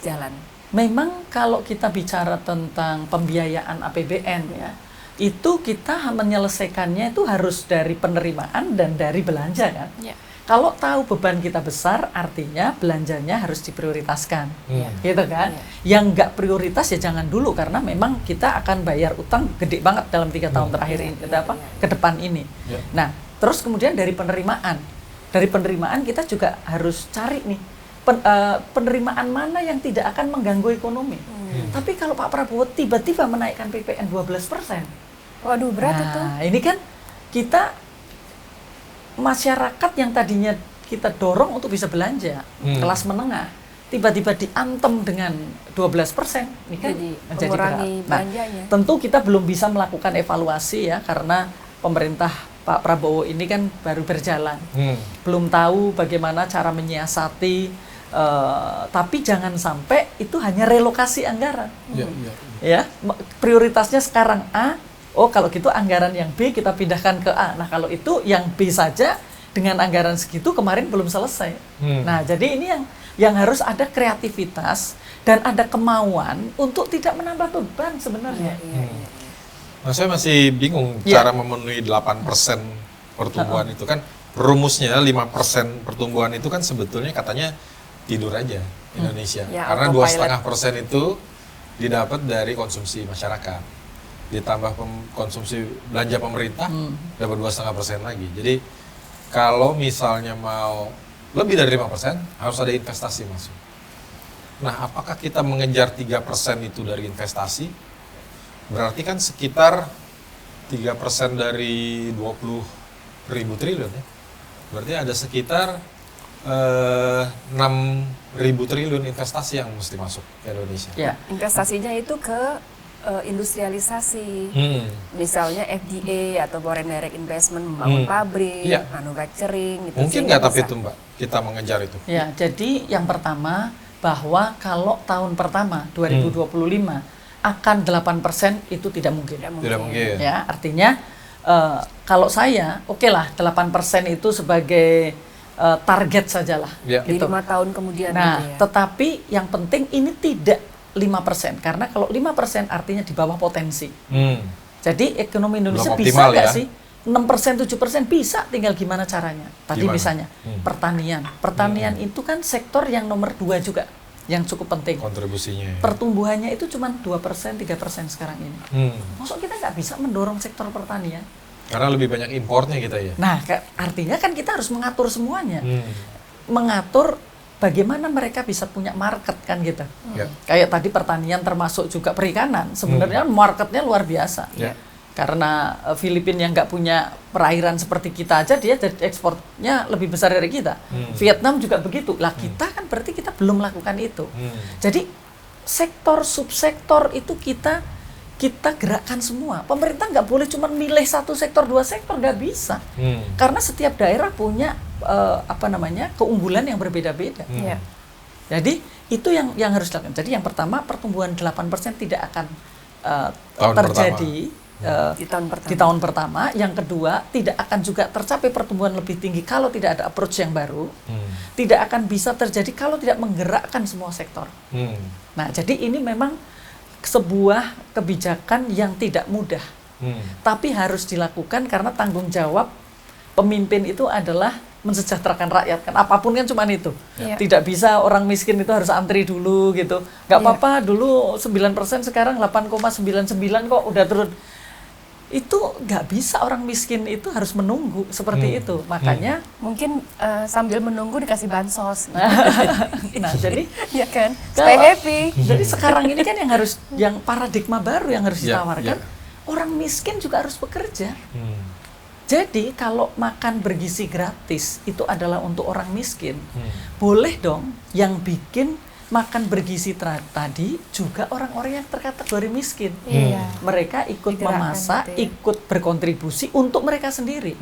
jalan? Memang kalau kita bicara tentang pembiayaan APBN ya, itu kita menyelesaikannya itu harus dari penerimaan dan dari belanja kan. Kalau tahu beban kita besar, artinya belanjanya harus diprioritaskan, gitu kan. Yang nggak prioritas ya jangan dulu, karena memang kita akan bayar utang gede banget dalam 3 tahun terakhir ini, ke depan ini. Nah, terus kemudian dari penerimaan. Dari penerimaan kita juga harus cari nih penerimaan mana yang tidak akan mengganggu ekonomi. Tapi kalau Pak Prabowo tiba-tiba menaikkan PPN 12%, waduh berat itu. Nah, ini kan kita masyarakat yang tadinya kita dorong untuk bisa belanja, kelas menengah, tiba-tiba diantem dengan 12%, ini kan menjadi berat. Nah, tentu kita belum bisa melakukan evaluasi ya, karena pemerintah Pak Prabowo ini kan baru berjalan, belum tahu bagaimana cara menyiasati, tapi jangan sampai itu hanya relokasi anggaran. Ya, prioritasnya sekarang A, kalau gitu anggaran yang B kita pindahkan ke A. Nah kalau itu yang B saja dengan anggaran segitu kemarin belum selesai. Nah jadi ini yang harus ada kreativitas dan ada kemauan untuk tidak menambah beban sebenarnya. Nah, saya masih bingung cara memenuhi 8% pertumbuhan itu kan rumusnya 5% pertumbuhan itu kan sebetulnya katanya tidur aja Indonesia karena 2,5% itu didapat dari konsumsi masyarakat ditambah konsumsi belanja pemerintah dapat 2,5% lagi. Jadi kalau misalnya mau lebih dari 5% harus ada investasi masuk. Nah apakah kita mengejar 3% itu dari investasi? Berarti kan sekitar 3% dari 20.000 triliun ya. Berarti ada sekitar 6.000 triliun investasi yang mesti masuk ke Indonesia. Investasinya itu ke industrialisasi. Misalnya FDA atau foreign direct investment, membangun pabrik, manufacturing. Mungkin nggak tapi itu Mbak, kita mengejar itu. Ya, jadi yang pertama bahwa kalau tahun pertama 2025 akan 8% itu tidak mungkin. Tidak mungkin. Ya, artinya kalau saya lah 8% itu sebagai target sajalah. Di 5 tahun kemudian. Nah, gitu ya. tetapi yang penting ini tidak 5%, karena kalau 5% artinya di bawah potensi. Jadi ekonomi Indonesia bisa nggak sih 6%, 7% bisa, tinggal gimana caranya. Tadi misalnya pertanian itu kan sektor yang nomor 2 juga, yang cukup penting. Kontribusinya. Pertumbuhannya itu cuma 2%, 3% sekarang ini. Maksud kita nggak bisa mendorong sektor pertanian? Karena lebih banyak impornya kita ya. Nah, artinya kan kita harus mengatur semuanya. Mengatur bagaimana mereka bisa punya market kan gitu. Kayak tadi pertanian termasuk juga perikanan. Sebenarnya marketnya luar biasa. Karena Filipina yang nggak punya perairan seperti kita aja, dia jadi ekspornya lebih besar dari kita. Vietnam juga begitu. Lah kita kan berarti kita belum melakukan itu. Jadi sektor subsektor itu kita gerakkan semua. Pemerintah nggak boleh cuma milih 1 sektor, 2 sektor, nggak bisa. Karena setiap daerah punya keunggulan yang berbeda-beda. Jadi itu yang harus dilakukan. Jadi yang pertama pertumbuhan 8% tidak akan terjadi. Di tahun pertama. Yang kedua, tidak akan juga tercapai pertumbuhan lebih tinggi kalau tidak ada approach yang baru. Tidak akan bisa terjadi kalau tidak menggerakkan semua sektor. Nah, jadi ini memang sebuah kebijakan yang tidak mudah, tapi harus dilakukan karena tanggung jawab pemimpin itu adalah mensejahterakan rakyat kan, apapun kan cuma itu. Tidak bisa orang miskin itu harus antri dulu gitu. Nggak apa-apa dulu 9%, sekarang 8,99 kok udah turun. itu nggak bisa, orang miskin itu harus menunggu seperti itu. Makanya mungkin sambil menunggu dikasih bansos. nah jadi ya kan, stay happy. Jadi sekarang ini kan yang paradigma baru yang harus ditawarkan, orang miskin juga harus bekerja. Jadi kalau makan bergizi gratis itu adalah untuk orang miskin, boleh dong yang bikin makan bergizi tadi juga orang-orang yang terkategori miskin. Mereka ikut memasak, ikut berkontribusi untuk mereka sendiri.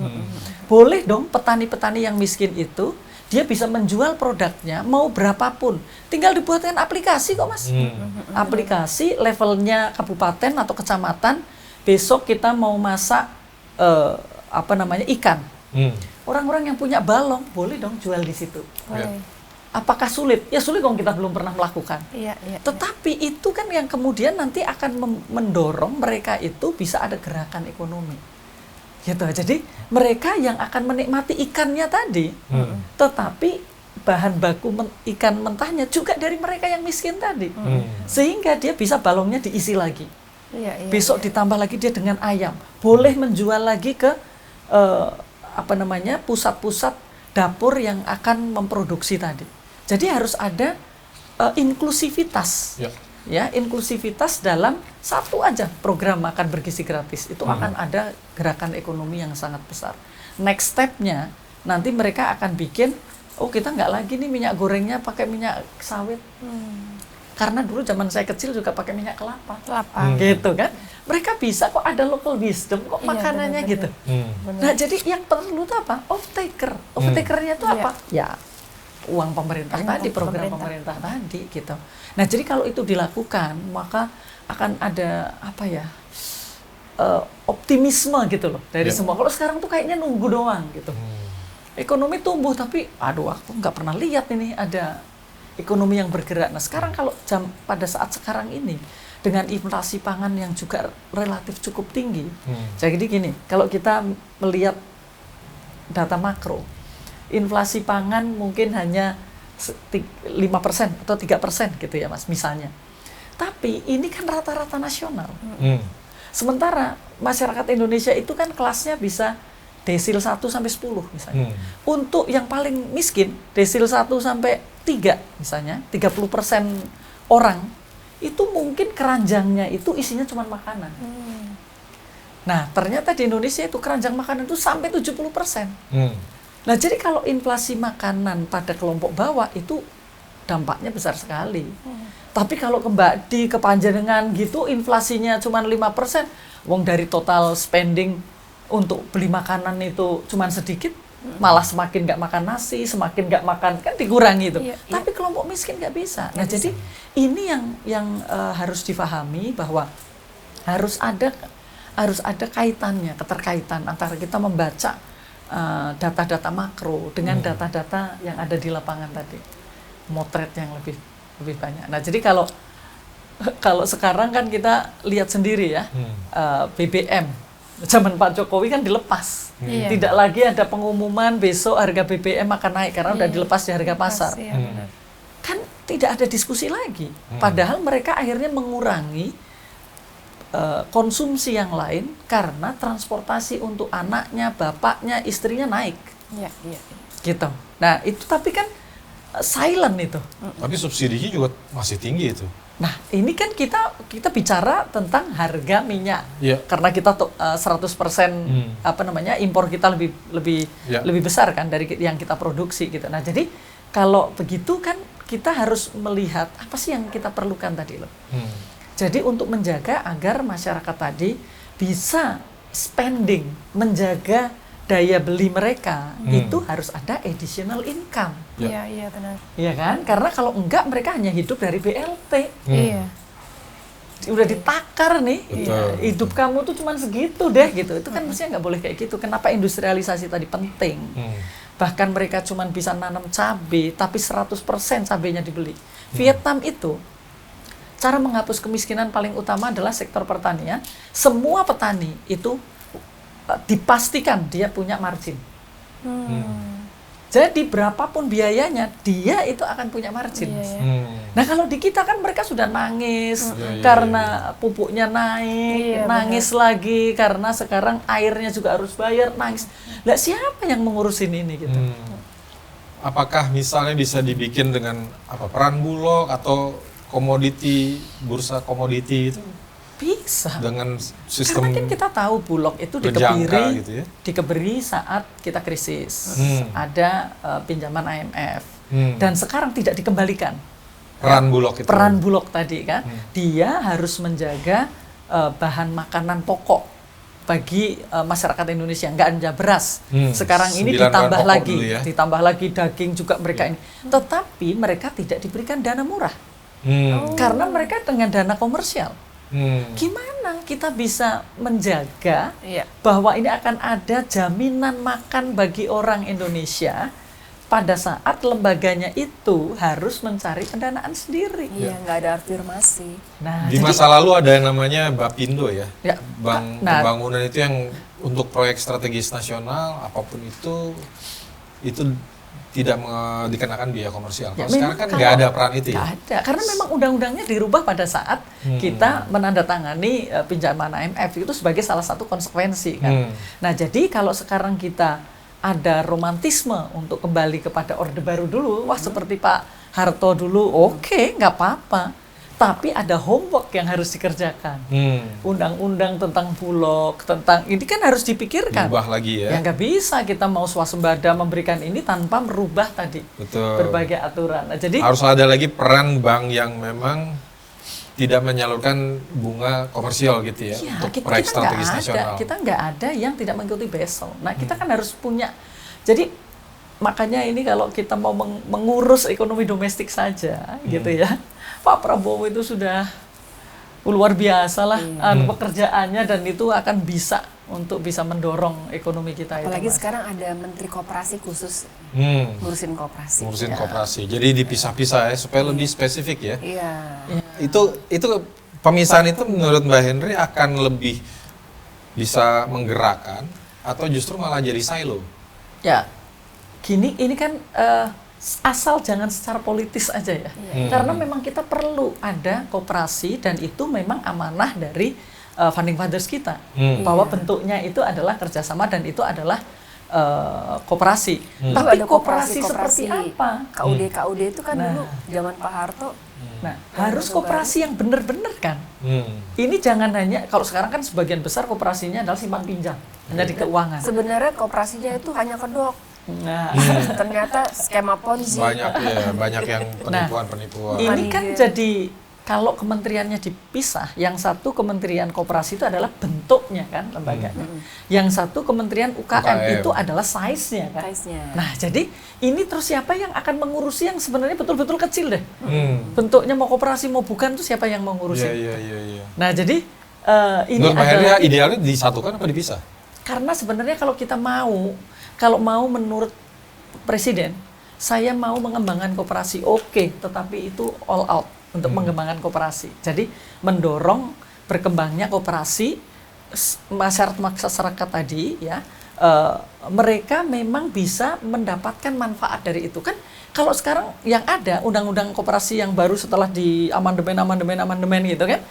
Boleh dong petani-petani yang miskin itu, dia bisa menjual produknya mau berapapun. Tinggal dibuatkan aplikasi kok, Mas. Aplikasi levelnya kabupaten atau kecamatan, besok kita mau masak ikan. Orang-orang yang punya balong boleh dong jual di situ. Apakah sulit? Ya sulit dong, kita belum pernah melakukan. Tetapi itu kan yang kemudian nanti akan mendorong mereka itu bisa ada gerakan ekonomi. Gitu. Jadi mereka yang akan menikmati ikannya tadi, tetapi bahan baku ikan mentahnya juga dari mereka yang miskin tadi. Sehingga dia bisa balongnya diisi lagi. Besok ditambah lagi dia dengan ayam. Boleh menjual lagi ke pusat-pusat dapur yang akan memproduksi tadi. Jadi harus ada inklusivitas, inklusivitas dalam satu aja program makan bergizi gratis itu akan ada gerakan ekonomi yang sangat besar. Next step-nya nanti mereka akan bikin, kita nggak lagi nih minyak gorengnya pakai minyak sawit, karena dulu zaman saya kecil juga pakai minyak kelapa, gitu kan. Mereka bisa kok ada local wisdom kok makanannya gitu. Nah jadi yang perlu itu apa? Off-taker-nya itu apa? Ya uang pemerintah tadi, program pemerintah tadi gitu. Nah jadi kalau itu dilakukan maka akan ada optimisme gitu loh dari semua. Kalau sekarang tuh kayaknya nunggu doang gitu. Ekonomi tumbuh tapi aku nggak pernah lihat ini ada ekonomi yang bergerak. Nah sekarang kalau pada saat sekarang ini dengan inflasi pangan yang juga relatif cukup tinggi, jadi gini, kalau kita melihat data makro, inflasi pangan mungkin hanya 5% atau 3% gitu ya Mas misalnya. Tapi ini kan rata-rata nasional. Sementara masyarakat Indonesia itu kan kelasnya bisa desil 1 sampai 10 misalnya. Untuk yang paling miskin, desil 1 sampai 3 misalnya, 30% orang itu mungkin keranjangnya itu isinya cuma makanan. Nah, ternyata di Indonesia itu keranjang makanan itu sampai 70%. Nah, jadi kalau inflasi makanan pada kelompok bawah itu dampaknya besar sekali. Tapi kalau di kepanjenengan gitu inflasinya cuma 5%, wong dari total spending untuk beli makanan itu cuma sedikit, malah semakin nggak makan nasi, semakin nggak makan, kan dikurangi itu. Tapi kelompok miskin nggak bisa. Nah, jadi ini yang harus difahami bahwa harus ada kaitannya, keterkaitan antara kita membaca data-data makro dengan data-data yang ada di lapangan tadi, motret yang lebih banyak. Nah, jadi kalau sekarang kan kita lihat sendiri ya, BBM zaman Pak Jokowi kan dilepas, tidak lagi ada pengumuman besok harga BBM akan naik karena udah dilepas di harga pasar. Kan tidak ada diskusi lagi. Padahal mereka akhirnya mengurangi konsumsi yang lain karena transportasi untuk anaknya, bapaknya, istrinya naik. Gitu. Nah, itu tapi kan silent itu. Tapi subsidinya juga masih tinggi itu. Nah, ini kan kita bicara tentang harga minyak. Karena kita 100% impor kita lebih besar kan dari yang kita produksi gitu. Nah, jadi kalau begitu kan kita harus melihat apa sih yang kita perlukan tadi loh. Jadi untuk menjaga agar masyarakat tadi bisa spending, menjaga daya beli mereka, itu harus ada additional income. Iya, benar. Iya kan? Karena kalau enggak mereka hanya hidup dari BLT. Udah ditakar nih, hidup kamu tuh cuma segitu deh gitu. Itu kan mestinya nggak boleh kayak gitu. Kenapa industrialisasi tadi penting? Bahkan mereka cuma bisa nanam cabai, tapi 100% cabainya dibeli. Vietnam itu cara menghapus kemiskinan paling utama adalah sektor pertanian. Semua petani itu dipastikan dia punya margin. Jadi berapapun biayanya, dia itu akan punya margin. Nah kalau di kita kan mereka sudah nangis karena pupuknya naik, nangis lagi karena sekarang airnya juga harus bayar, nangis. Lah siapa yang mengurusin ini gitu? Apakah misalnya bisa dibikin dengan peran Bulog atau komoditi, bursa komoditi itu? Bisa. Dengan sistem karena kan kita tahu Bulog itu dikebiri saat kita krisis. Ada pinjaman IMF. Dan sekarang tidak dikembalikan. Peran Bulog itu. Peran Bulog tadi kan, dia harus menjaga bahan makanan pokok bagi masyarakat Indonesia, nggak hanya beras. Sekarang ini ditambah lagi daging juga mereka ini. Tetapi mereka tidak diberikan dana murah karena mereka dengan dana komersial. Gimana kita bisa menjaga bahwa ini akan ada jaminan makan bagi orang Indonesia? Pada saat lembaganya itu harus mencari pendanaan sendiri. Iya, nggak ada afirmasi. Nah, di masa lalu ada yang namanya Bapindo ya, Bank Pembangunan itu yang untuk proyek strategis nasional apapun itu tidak dikenakan biaya komersial. Kalau sekarang kan nggak ada peran itu ya? Nggak ada, karena memang undang-undangnya dirubah pada saat kita menandatangani pinjaman IMF itu sebagai salah satu konsekuensi kan. Nah jadi kalau sekarang kita ada romantisme untuk kembali kepada Orde Baru dulu, wah seperti Pak Harto dulu, oke, nggak apa-apa. Tapi ada homework yang harus dikerjakan. Undang-undang tentang Bulog, tentang ini kan harus dipikirkan. Ubah lagi ya. Yang nggak bisa kita mau swasembada memberikan ini tanpa merubah tadi berbagai aturan. Nah, jadi harus ada lagi peran bank yang memang tidak menyalurkan bunga komersial gitu ya, untuk proyek strategis nasional. Kita nggak ada yang tidak mengikuti BESL. Nah kita kan harus punya. Jadi makanya ini kalau kita mau mengurus ekonomi domestik saja, gitu ya, Pak Prabowo itu sudah luar biasa lah pekerjaannya dan itu akan bisa untuk bisa mendorong ekonomi kita. Apalagi sekarang ada Menteri Koperasi khusus ngurusin koperasi. Ngurusin koperasi. Jadi dipisah-pisah ya supaya lebih spesifik ya. Iya. Itu pemisahan itu menurut Mbak Henry akan lebih bisa menggerakkan atau justru malah jadi silo? Ya, gini ini kan asal jangan secara politis aja ya. Karena memang kita perlu ada koperasi dan itu memang amanah dari funding fathers kita, bahwa bentuknya itu adalah kerjasama dan itu adalah koperasi. Tapi koperasi seperti apa? KUD itu kan dulu zaman Pak Harto. Nah, harus koperasi yang benar-benar kan. Ini jangan hanya, kalau sekarang kan sebagian besar koperasinya adalah simpan pinjam, hanya di keuangan. Sebenarnya koperasinya itu hanya kedok. Nah, ternyata skema Ponzi. Banyak yang penipuan. Ini kan jadi kalau kementeriannya dipisah, yang satu kementerian koperasi itu adalah bentuknya kan lembaganya. Yang satu kementerian UKM itu adalah size-nya kan. Nah, jadi ini terus siapa yang akan mengurusi yang sebenarnya betul-betul kecil deh. Bentuknya mau koperasi mau bukan tuh siapa yang mengurusi. Iya. Nah, jadi ini menurut Mbak Heria idealnya disatukan apa dipisah? Karena sebenarnya kalau kita mau menurut Presiden, saya mau mengembangkan koperasi, oke, tetapi itu all out untuk mengembangkan koperasi. Jadi mendorong berkembangnya koperasi masyarakat tadi ya, mereka memang bisa mendapatkan manfaat dari itu kan. Kalau sekarang yang ada undang-undang koperasi yang baru setelah di amandemen gitu kan,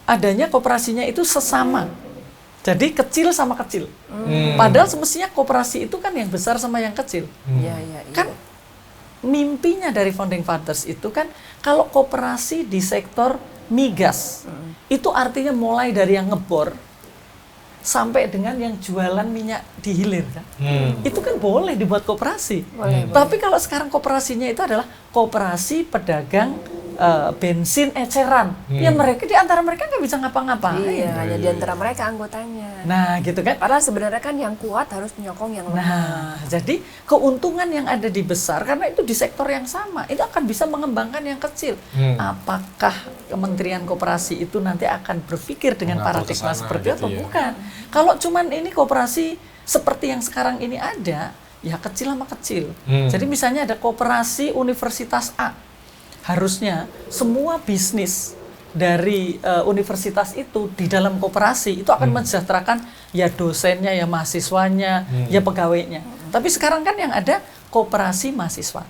adanya koperasinya itu sesama. Jadi kecil sama kecil. Padahal semestinya koperasi itu kan yang besar sama yang kecil. Kan mimpinya dari founding fathers itu kan kalau koperasi di sektor migas itu artinya mulai dari yang ngebor sampai dengan yang jualan minyak di hilir kan. Itu kan boleh dibuat koperasi. Tapi kalau sekarang koperasinya itu adalah koperasi pedagang bensin eceran. Ya mereka di antara mereka nggak bisa ngapa-ngapain. Hanya di antara mereka anggotanya. Nah, gitu kan. Padahal sebenarnya kan yang kuat harus menyokong yang lemah. Nah, jadi keuntungan yang ada di besar karena itu di sektor yang sama, itu akan bisa mengembangkan yang kecil. Apakah Kementerian Koperasi itu nanti akan berpikir dengan paradigma seperti itu? Bukan. Kalau cuman ini koperasi seperti yang sekarang ini ada, ya kecil sama kecil. Jadi misalnya ada koperasi Universitas A. Harusnya semua bisnis dari universitas itu di dalam koperasi itu akan mensejahterakan ya dosennya, ya mahasiswanya, ya pegawainya. Tapi sekarang kan yang ada koperasi mahasiswa.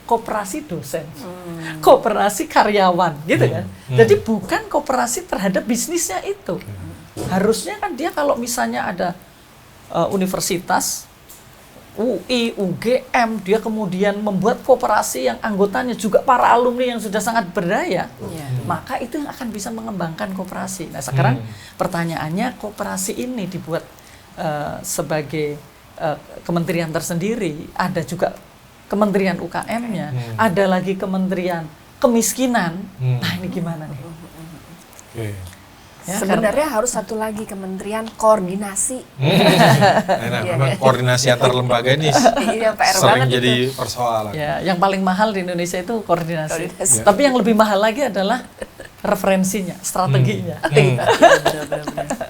koperasi dosen, koperasi karyawan, gitu kan. Jadi bukan koperasi terhadap bisnisnya itu. Harusnya kan dia kalau misalnya ada universitas, UI, UGM, dia kemudian membuat koperasi yang anggotanya juga para alumni yang sudah sangat berdaya, maka itu yang akan bisa mengembangkan koperasi. Nah sekarang pertanyaannya, koperasi ini dibuat sebagai kementerian tersendiri, ada juga kementerian UKM-nya, ada lagi kementerian kemiskinan. Nah ini gimana nih? Ya, sebenarnya harus satu lagi kementerian koordinasi. Memang koordinasi antar lembaga ini sering jadi persoalan. Ya, yang paling mahal di Indonesia itu koordinasi. Tapi yang lebih mahal lagi adalah referensinya, strateginya.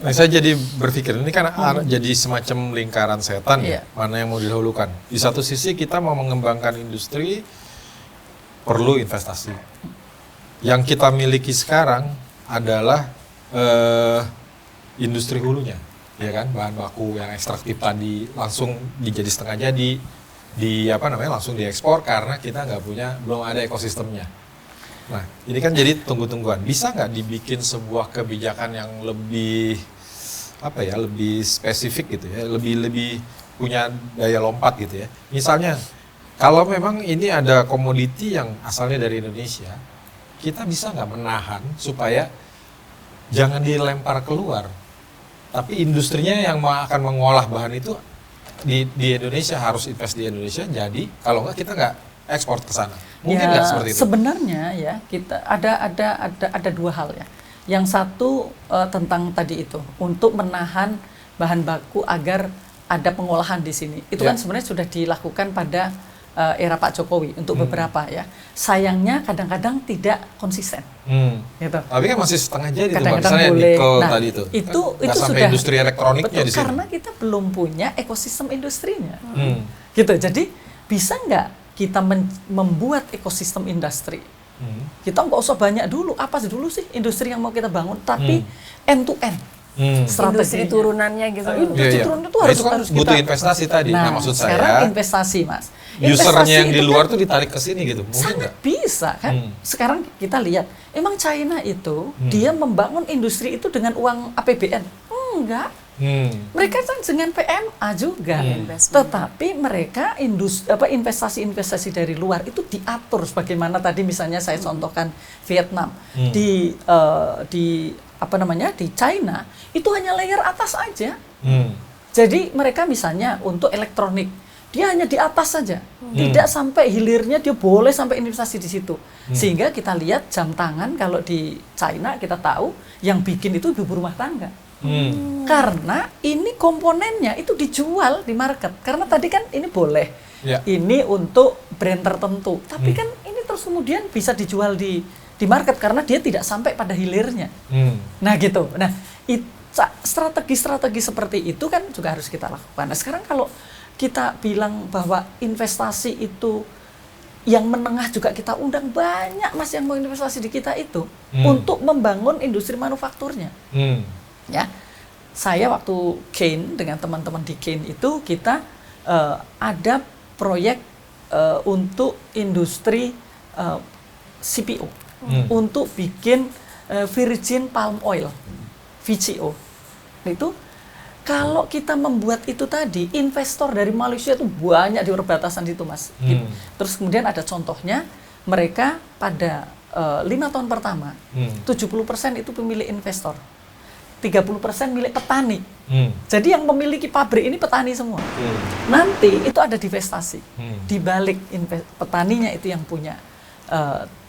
Nah, saya jadi berpikir ini kan jadi semacam lingkaran setan ya, mana yang mau didahulukan. Di satu sisi kita mau mengembangkan industri, perlu investasi. Yang kita miliki sekarang adalah industri hulunya, ya kan, bahan baku yang ekstraktif tadi langsung jadi setengah jadi, langsung diekspor karena kita belum ada ekosistemnya. Nah, ini kan jadi tunggu-tungguan. Bisa nggak dibikin sebuah kebijakan yang lebih lebih spesifik gitu ya, lebih punya daya lompat gitu ya. Misalnya, kalau memang ini ada komoditi yang asalnya dari Indonesia, kita bisa nggak menahan supaya jangan dilempar keluar, tapi industrinya yang akan mengolah bahan itu di Indonesia, harus invest di Indonesia. Jadi kalau nggak, kita nggak ekspor ke sana. Mungkin nggak seperti itu? Sebenarnya ya, kita ada dua hal ya. Yang satu tentang tadi itu, untuk menahan bahan baku agar ada pengolahan di sini. Itu kan sebenarnya sudah dilakukan pada era Pak Jokowi untuk beberapa ya. Sayangnya kadang-kadang tidak konsisten. Gitu. Tapi kan masih setengah jadi tuh, misalnya nikel tadi itu. Itu sampai sudah industri elektroniknya betul, di sini. karena kita belum punya ekosistem industrinya. Gitu. Jadi bisa nggak kita membuat ekosistem industri? Kita nggak usah banyak dulu. Apa dulu sih industri yang mau kita bangun? Tapi end to end. Industri turunannya gitu. Industri turunan itu harus butuh kita investasi tadi. Nah, maksud saya sekarang investasi, Mas. Usernya yang di luar kan tuh ditarik ke sini gitu. Mungkin sangat bisa kan. Sekarang kita lihat, emang China itu dia membangun industri itu dengan uang APBN? Enggak. Mereka kan dengan PMA juga. Tetapi mereka investasi-investasi dari luar itu diatur sebagaimana tadi misalnya saya contohkan Vietnam di China itu hanya layer atas aja. Jadi mereka misalnya untuk elektronik dia hanya di atas saja, tidak sampai hilirnya dia boleh sampai investasi di situ. Sehingga kita lihat jam tangan kalau di China kita tahu yang bikin itu ibu rumah tangga. Karena ini komponennya itu dijual di market. Karena tadi kan ini boleh, ini untuk brand tertentu, tapi kan ini terus kemudian bisa dijual di market karena dia tidak sampai pada hilirnya. Nah gitu. Nah strategi-strategi seperti itu kan juga harus kita lakukan. Nah sekarang kalau kita bilang bahwa investasi itu yang menengah juga kita undang, banyak Mas yang mau investasi di kita itu untuk membangun industri manufakturnya. Ya, saya waktu Kane dengan teman-teman di Kane itu kita ada proyek untuk industri CPO untuk bikin virgin palm oil, VGO. Itu kalau kita membuat itu tadi, investor dari Malaysia itu banyak di perbatasan itu, Mas. Terus kemudian ada contohnya, mereka pada 5 tahun pertama, 70% itu pemilik investor, 30% milik petani. Jadi yang memiliki pabrik ini petani semua. Nanti itu ada divestasi. Di balik petaninya itu yang punya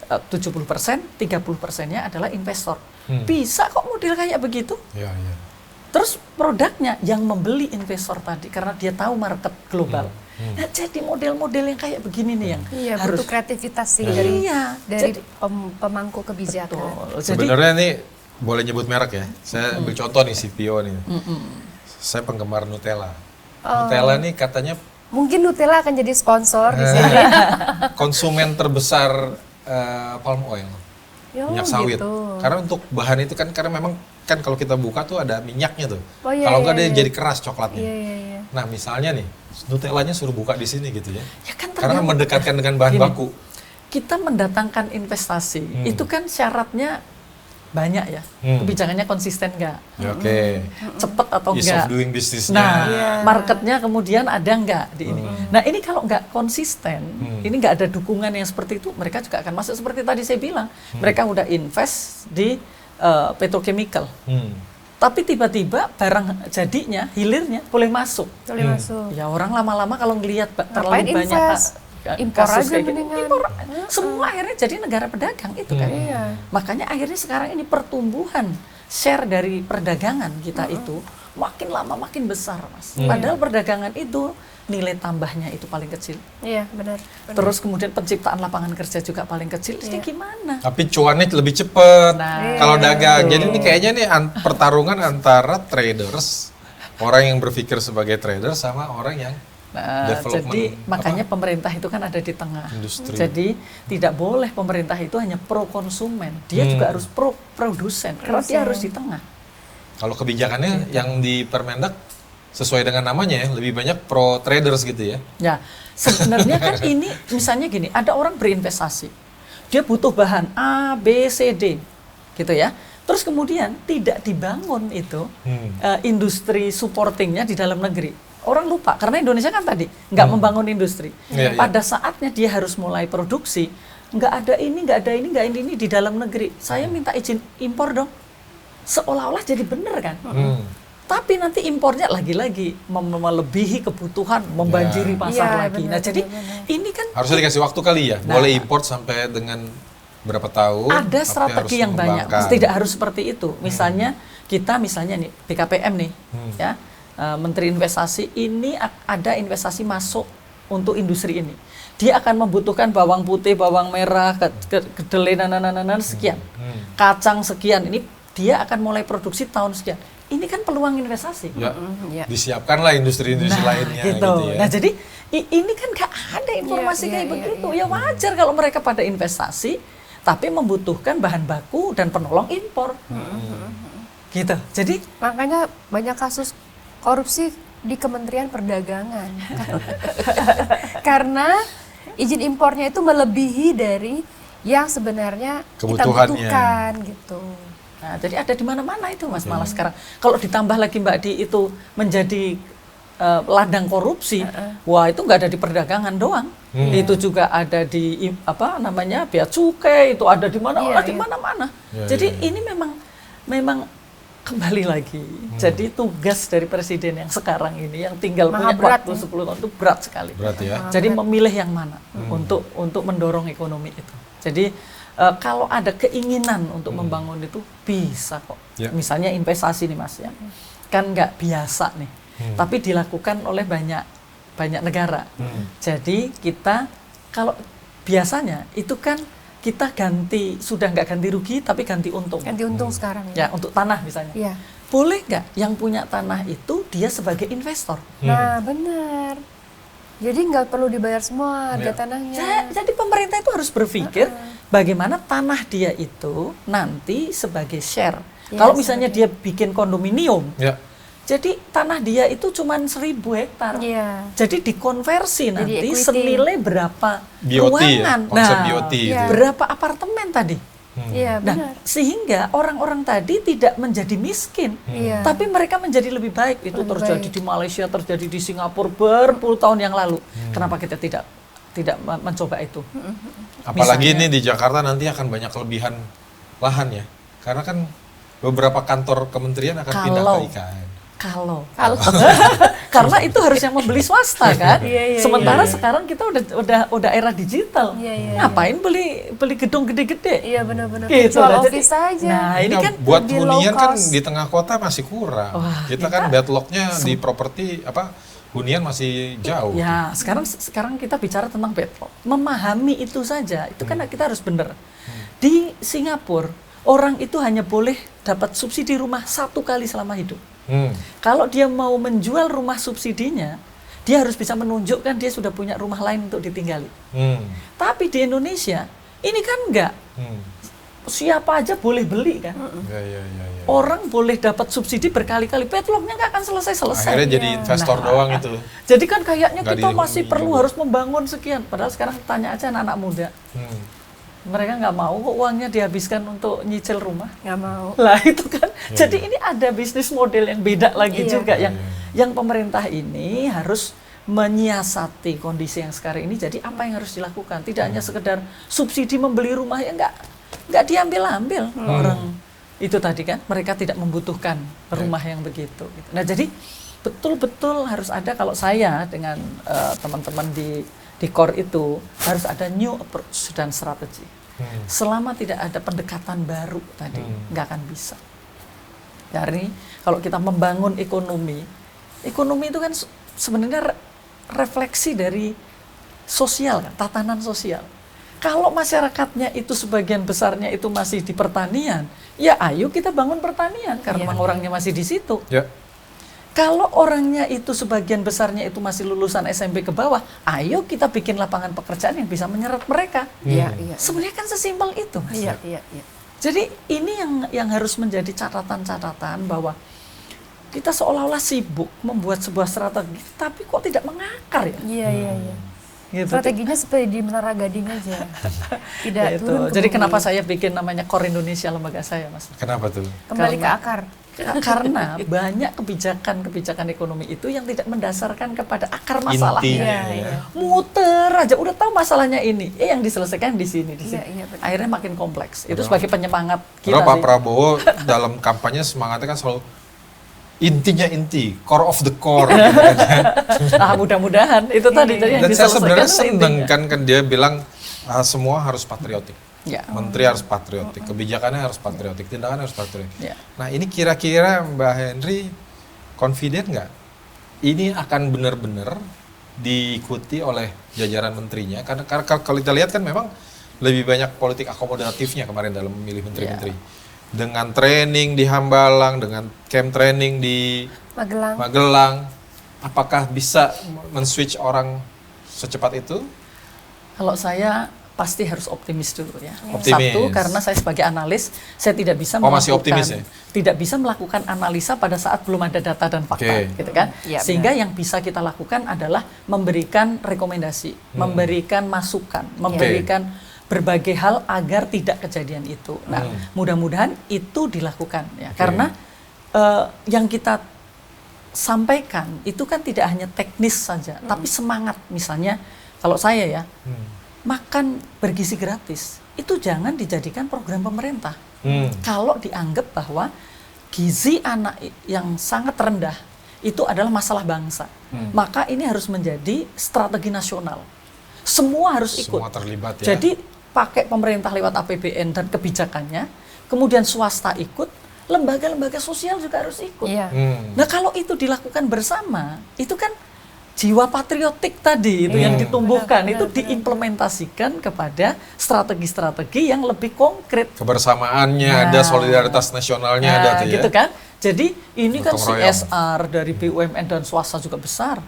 70%, 30%-nya adalah investor. Bisa kok model kayak begitu? Terus produknya yang membeli investor tadi karena dia tahu market global. Nah, jadi model-model yang kayak begini nih yang harus butuh kreativitas sih dari pemangku kebijakan. Sebenarnya nih boleh nyebut merek ya. Saya ambil contoh nih CPO nih. Saya penggemar Nutella. Nutella nih katanya mungkin Nutella akan jadi sponsor di sini. Konsumen terbesar palm oil. minyak sawit. Gitu. Karena untuk bahan itu kan karena memang kan kalau kita buka tuh ada minyaknya tuh. Oh, iya, Kalau enggak iya, dia iya. jadi keras coklatnya. Iya. Nah misalnya nih Nutellanya suruh buka di sini gitu ya. Ya kan Karena tergantung. mendekatkan dengan bahan Gini, baku. Kita mendatangkan investasi, itu kan syaratnya banyak ya. Kebijakannya konsisten nggak? Ya, Oke. Cepet atau Ease enggak? of doing business-nya. Nah, Iya. marketnya kemudian ada nggak di ini? Nah, ini kalau nggak konsisten, ini nggak ada dukungan yang seperti itu, mereka juga akan masuk seperti tadi saya bilang. Mereka udah invest di petrochemical. Tapi tiba-tiba barang jadinya, hilirnya boleh masuk. Boleh masuk. Ya orang lama-lama kalau ngelihat Ngapain terlalu banyak invest? Impor kasus aja kayak gini, mendingan. impor. Semua akhirnya jadi negara pedagang itu kan. Iya. Makanya akhirnya sekarang ini pertumbuhan share dari perdagangan kita itu makin lama makin besar, Mas. Padahal perdagangan itu nilai tambahnya itu paling kecil. Iya, benar. Terus kemudian penciptaan lapangan kerja juga paling kecil. Jadi Iya. gimana? Tapi cuannya lebih cepet Nah, kalau dagang. betul. Jadi ini kayaknya nih pertarungan antara traders, orang yang berpikir sebagai trader sama orang yang Nah, development, jadi makanya pemerintah itu kan ada di tengah. Industri. Jadi tidak boleh pemerintah itu hanya pro konsumen, dia juga harus pro produsen karena dia harus di tengah. Kalau kebijakannya yang di Permendak sesuai dengan namanya ya, lebih banyak pro traders gitu ya. Ya, sebenarnya kan ini misalnya gini, ada orang berinvestasi, dia butuh bahan A, B, C, D, gitu ya. Terus kemudian tidak dibangun itu industri supportingnya di dalam negeri. Orang lupa karena Indonesia kan tadi nggak membangun industri. Iya, iya. Pada saatnya dia harus mulai produksi, nggak ada ini di dalam negeri. Saya minta izin impor dong, seolah-olah jadi bener kan. Tapi nanti impornya lagi-lagi melebihi kebutuhan, membanjiri pasar Iya, lagi. benar, Nah jadi benar. ini kan Harusnya dikasih waktu kali ya. Nah. Boleh import sampai dengan berapa tahun. ada tapi strategi harus yang banyak. mengembangkan. Tidak harus seperti itu. Misalnya kita nih BKPM nih, ya Menteri Investasi ini ada investasi masuk untuk industri ini. Dia akan membutuhkan bawang putih, bawang merah, kedelai, sekian, kacang sekian. Ini dia akan mulai produksi tahun sekian. Ini kan peluang investasi. Ya, Iya. disiapkanlah industri-industri lainnya gitu. ya. Nah jadi ini kan gak ada informasi Iya, kayak iya, begitu. iya. Ya wajar kalau mereka pada investasi, tapi membutuhkan bahan baku dan penolong impor. Gitu. Jadi Makanya banyak kasus korupsi di Kementerian Perdagangan. Karena izin impornya itu melebihi dari yang sebenarnya kita Kebutuhannya. butuhkan gitu. Nah, jadi ada di mana-mana itu Mas malah sekarang. Kalau ditambah lagi Mbak Di itu menjadi ladang korupsi, wah itu nggak ada di perdagangan doang. Itu juga ada di bea cukai, itu ada di mana Iya, di iya. mana-mana. Iya, Jadi iya, iya. ini memang kembali lagi. Jadi tugas dari presiden yang sekarang ini yang tinggal Maha punya berat waktu nih. 10 tahun itu berat sekali. Berat ya. Jadi memilih yang mana untuk mendorong ekonomi itu. Jadi kalau ada keinginan untuk membangun itu bisa kok. Ya. Misalnya investasi nih Mas ya, kan nggak biasa nih, tapi dilakukan oleh banyak negara. Jadi kita kalau biasanya itu kan kita sudah nggak ganti rugi tapi ganti untung. Ganti untung sekarang ya. Ya untuk tanah misalnya. Iya. Boleh nggak yang punya tanah itu dia sebagai investor? Nah, benar. Jadi nggak perlu dibayar semua harga Iya. tanahnya. Jadi pemerintah itu harus berpikir bagaimana tanah dia itu nanti sebagai share. Ya, Kalau misalnya dia bikin kondominium, Ya. jadi tanah dia itu cuma 1.000 hektar. Iya. Jadi dikonversi nanti equity. senilai berapa BOT ruangan. ya, konsep Nah, BOT itu. iya. berapa apartemen tadi. Iya, Nah, benar. sehingga orang-orang tadi tidak menjadi miskin, Iya. tapi mereka menjadi lebih baik. Itu Lebih terjadi baik. di Malaysia, terjadi di Singapura berpuluh tahun yang lalu. Kenapa kita tidak mencoba itu? Apalagi Misalnya. ini di Jakarta nanti akan banyak kelebihan lahan ya. Karena kan beberapa kantor kementerian akan pindah Kalau- ke IKN. Kalau karena itu harus yang membeli swasta kan. Iya, iya, Sementara iya. sekarang kita udah era digital. Iya, iya, Ngapain beli gedung gede-gede? Iya, benar-benar. Gitu Jual lah. Jadi- office aja. Nah, ini Nah, kan buat lebih low hunian kan cost. di tengah kota masih kurang. Wah, kita kan deadlocknya di properti hunian masih jauh. ya sekarang kita bicara tentang backlog. Memahami itu saja, itu kan kita harus benar. Di Singapura orang itu hanya boleh dapat subsidi rumah 1 kali selama hidup. Kalau dia mau menjual rumah subsidinya, dia harus bisa menunjukkan dia sudah punya rumah lain untuk ditinggali. Tapi di Indonesia ini kan enggak. siapa aja boleh beli kan. Ya. Orang boleh dapat subsidi berkali-kali, petlognya nggak akan selesai-selesai. Akhirnya jadi investor doang itu. Jadi kan kayaknya Nggak kita masih dihuni perlu juga. harus membangun sekian. Padahal sekarang tanya aja anak-anak muda. Mereka nggak mau kok uangnya dihabiskan untuk nyicil rumah. Nggak mau. Lah itu kan. Jadi ini ada bisnis model yang beda lagi juga yang pemerintah ini harus menyiasati kondisi yang sekarang ini. Jadi apa yang harus dilakukan? Tidak hanya sekedar subsidi membeli rumah, ya nggak diambil-ambil orang itu tadi kan. Mereka tidak membutuhkan rumah yang begitu. Nah jadi betul-betul harus ada, kalau saya dengan teman-teman di core itu harus ada new approach dan strategi. Selama tidak ada pendekatan baru tadi, nggak akan bisa. Dari kalau kita membangun ekonomi itu kan sebenarnya refleksi dari sosial kan, tatanan sosial. Kalau masyarakatnya itu sebagian besarnya itu masih di pertanian, ya ayo kita bangun pertanian karena memang orangnya masih di situ. Ya. Kalau orangnya itu sebagian besarnya itu masih lulusan SMP ke bawah, ayo kita bikin lapangan pekerjaan yang bisa menyerap mereka. Iya. Sebenarnya kan sesimpel itu, Mas. Iya. Jadi ini yang harus menjadi catatan-catatan bahwa kita seolah-olah sibuk membuat sebuah strategi, tapi kok tidak mengakar ya? Iya. Gitu. Strateginya seperti di Menara Gading aja. Tidak Ya itu. turun ke Jadi bumi. kenapa saya bikin namanya Core Indonesia, lembaga saya, Mas? Kenapa tuh? Kembali ke Karena- akar. Karena banyak kebijakan ekonomi itu yang tidak mendasarkan kepada akar masalah. Intinya. Iya. Muter aja, udah tahu masalahnya ini, yang diselesaikan di sini, Iya, betul. Akhirnya makin kompleks. Itu sebagai penyemangat kita Karena Pak sih. Prabowo dalam kampanye semangatnya kan selalu intinya inti, core of the core. Gitu kan. Ah, mudah-mudahan itu tadi yang Dan saya diselesaikan sebenarnya itu seneng intinya. kan dia bilang semua harus patriotik. Ya. Menteri harus patriotik, kebijakannya harus patriotik, tindakan harus patriotik. Ya. Nah ini kira-kira Mbak Henry confident nggak? Ini akan benar-benar diikuti oleh jajaran menterinya? Karena kalau kita lihat kan memang lebih banyak politik akomodatifnya kemarin dalam memilih menteri-menteri. Dengan training di Hambalang, dengan camp training di Magelang, apakah bisa men-switch orang secepat itu? Kalau saya pasti harus optimis dulu ya. Optimis. Satu, karena saya sebagai analis, saya tidak bisa masih optimis ya? tidak bisa melakukan analisa pada saat belum ada data dan fakta, gitu kan? Ya, Sehingga yang bisa kita lakukan adalah memberikan rekomendasi, memberikan masukan, memberikan berbagai hal agar tidak kejadian itu. Nah, mudah-mudahan itu dilakukan ya, karena yang kita sampaikan itu kan tidak hanya teknis saja, tapi semangat. Misalnya, kalau saya ya. Makan bergizi gratis itu jangan dijadikan program pemerintah. Kalau dianggap bahwa gizi anak yang sangat rendah itu adalah masalah bangsa, maka ini harus menjadi strategi nasional. Semua harus ikut. Semua terlibat ya. Jadi pakai pemerintah lewat APBN dan kebijakannya, kemudian swasta ikut, lembaga-lembaga sosial juga harus ikut. Iya. Nah kalau itu dilakukan bersama, itu kan jiwa patriotik tadi itu yang ditumbuhkan, itu diimplementasikan kepada strategi-strategi yang lebih konkret. Kebersamaannya ada, solidaritas nasionalnya ada tuh ya. Gitu kan. Jadi ini kan Gotong royong. CSR dari BUMN dan swasta juga besar.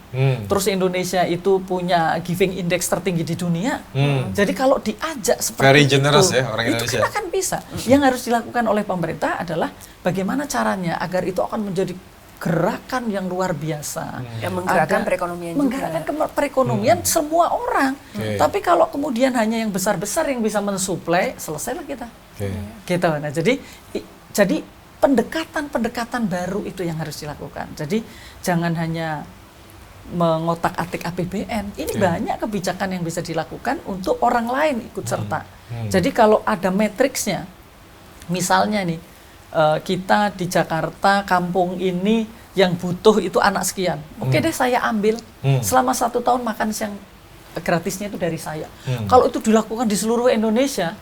Terus Indonesia itu punya giving index tertinggi di dunia. Jadi kalau diajak seperti Very itu, generous ya orang itu Indonesia. kan akan bisa. Yang harus dilakukan oleh pemerintah adalah bagaimana caranya agar itu akan menjadi gerakan yang luar biasa. Yang menggerakkan Ada- perekonomian menggerakkan juga. perekonomian semua orang. Oke. Tapi kalau kemudian hanya yang besar-besar yang bisa mensuplai, selesailah kita. Oke. Gitu. Nah, jadi pendekatan baru itu yang harus dilakukan. Jadi jangan hanya mengotak-atik APBN. Ini banyak kebijakan yang bisa dilakukan untuk orang lain ikut serta. Jadi kalau ada matriksnya, misalnya nih, kita di Jakarta, kampung ini yang butuh itu anak sekian. Oke deh, saya ambil. Selama 1 tahun makan siang gratisnya itu dari saya. Kalau itu dilakukan di seluruh Indonesia,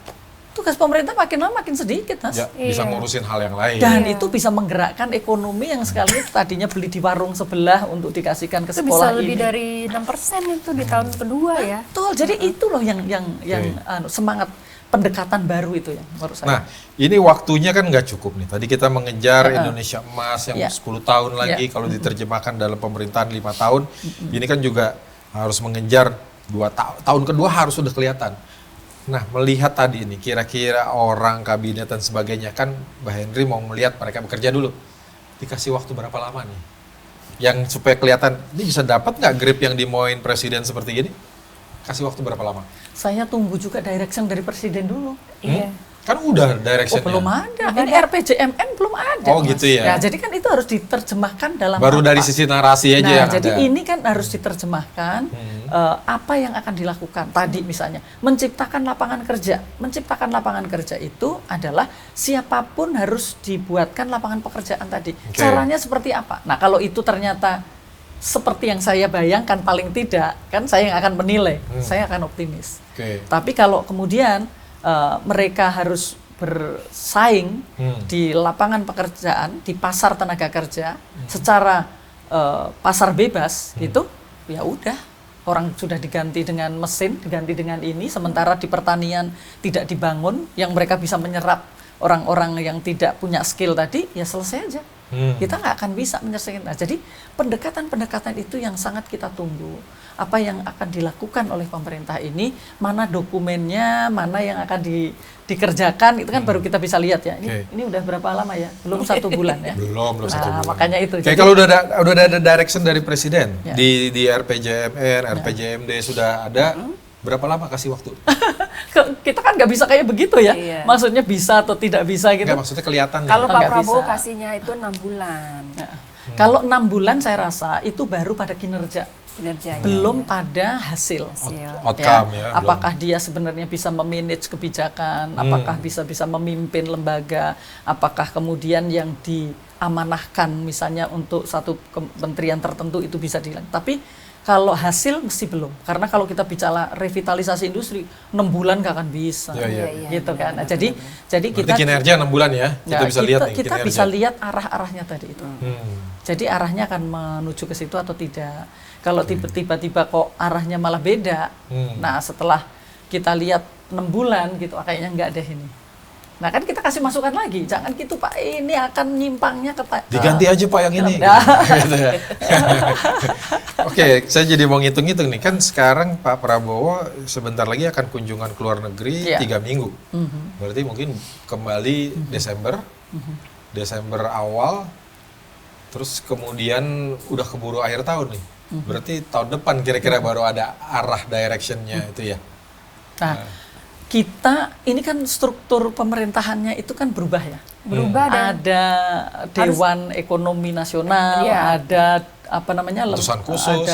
tugas pemerintah makin lama makin sedikit, Mas. Ya, bisa ngurusin hal yang lain. Dan itu bisa menggerakkan ekonomi yang sekali tadinya beli di warung sebelah untuk dikasihkan ke Itu sekolah bisa lebih ini. dari 6% itu di tahun kedua ya. Betul, jadi itu loh yang semangat pendekatan baru itu ya menurut saya. Nah, ini waktunya kan nggak cukup nih. Tadi kita mengejar Indonesia Emas yang 10 tahun lagi, kalau diterjemahkan dalam pemerintahan 5 tahun, ini kan juga harus mengejar 2 tahun kedua harus sudah kelihatan. Nah, melihat tadi ini, kira-kira orang kabinet dan sebagainya, kan Mbak Henry mau melihat mereka bekerja dulu. Dikasih waktu berapa lama nih? Yang supaya kelihatan, ini bisa dapat nggak grip yang dimauin presiden seperti gini? Kasih waktu berapa lama? Saya tunggu juga direction dari presiden dulu. Iya. Kan udah directionnya. Belum ada. Ini RPJMN belum ada. Oh, gitu ya. Ya, jadi kan itu harus diterjemahkan dalam Baru apa? dari sisi narasi aja Nah, yang jadi ada. ini kan harus diterjemahkan apa yang akan dilakukan. Tadi misalnya menciptakan lapangan kerja. Menciptakan lapangan kerja itu adalah siapapun harus dibuatkan lapangan pekerjaan tadi. Oke. Caranya seperti apa? Nah, kalau itu ternyata seperti yang saya bayangkan, paling tidak kan saya yang akan menilai. Saya akan optimis. Oke. Tapi kalau kemudian mereka harus bersaing di lapangan pekerjaan, di pasar tenaga kerja secara pasar bebas gitu, ya udah, orang sudah diganti dengan mesin, diganti dengan ini, sementara di pertanian tidak dibangun, yang mereka bisa menyerap orang-orang yang tidak punya skill tadi, ya selesai aja. Kita nggak akan bisa menyelesaikan. Nah, jadi pendekatan-pendekatan itu yang sangat kita tunggu. Apa yang akan dilakukan oleh pemerintah ini, mana dokumennya, mana yang akan dikerjakan, itu kan baru kita bisa lihat ya. Ini udah berapa lama ya? Belum 1 bulan ya? Belum 1 bulan. Makanya itu. Kayak kalau udah ada direction dari presiden Ya. di RPJMN, RPJMD sudah ada, berapa lama kasih waktu? Kita kan nggak bisa kayak begitu ya. Iya. Maksudnya bisa atau tidak bisa gitu. Enggak, maksudnya kelihatan. Kalau Oh, Pak nggak Prabowo bisa. kasihnya itu 6 bulan Kalau 6 bulan saya rasa itu baru pada kinerja. kinerjanya. Belum pada hasil. Outcome ya. Apakah dia sebenarnya bisa memanage kebijakan, apakah bisa memimpin lembaga, apakah kemudian yang diamanahkan misalnya untuk satu kementerian tertentu itu bisa dilakukan. Tapi kalau hasil mesti belum, karena kalau kita bicara revitalisasi industri 6 bulan nggak akan bisa, Iya, gitu kan. Nah, benar, jadi Berarti kita kinerja 6 bulan ya, kita bisa lihat nih kita kinerja. bisa lihat arah-arahnya tadi itu. Jadi arahnya akan menuju ke situ atau tidak. Kalau tiba-tiba kok arahnya malah beda, nah setelah kita lihat 6 bulan gitu, kayaknya nggak deh ini. Nah kan kita kasih masukan lagi, jangan gitu Pak, ini akan nyimpangnya ke Diganti aja Pak yang ini. Gitu ya. Oke, saya jadi mau ngitung-ngitung nih, kan sekarang Pak Prabowo sebentar lagi akan kunjungan ke luar negeri 3 minggu. Berarti mungkin kembali Desember, Desember awal, terus kemudian udah keburu akhir tahun nih. Berarti tahun depan kira-kira baru ada arah directionnya itu ya. Nah, kita ini kan struktur pemerintahannya itu kan berubah ya. Berubah dan Ada Dewan Ekonomi Nasional, Iya. ada apa namanya Utusan khusus.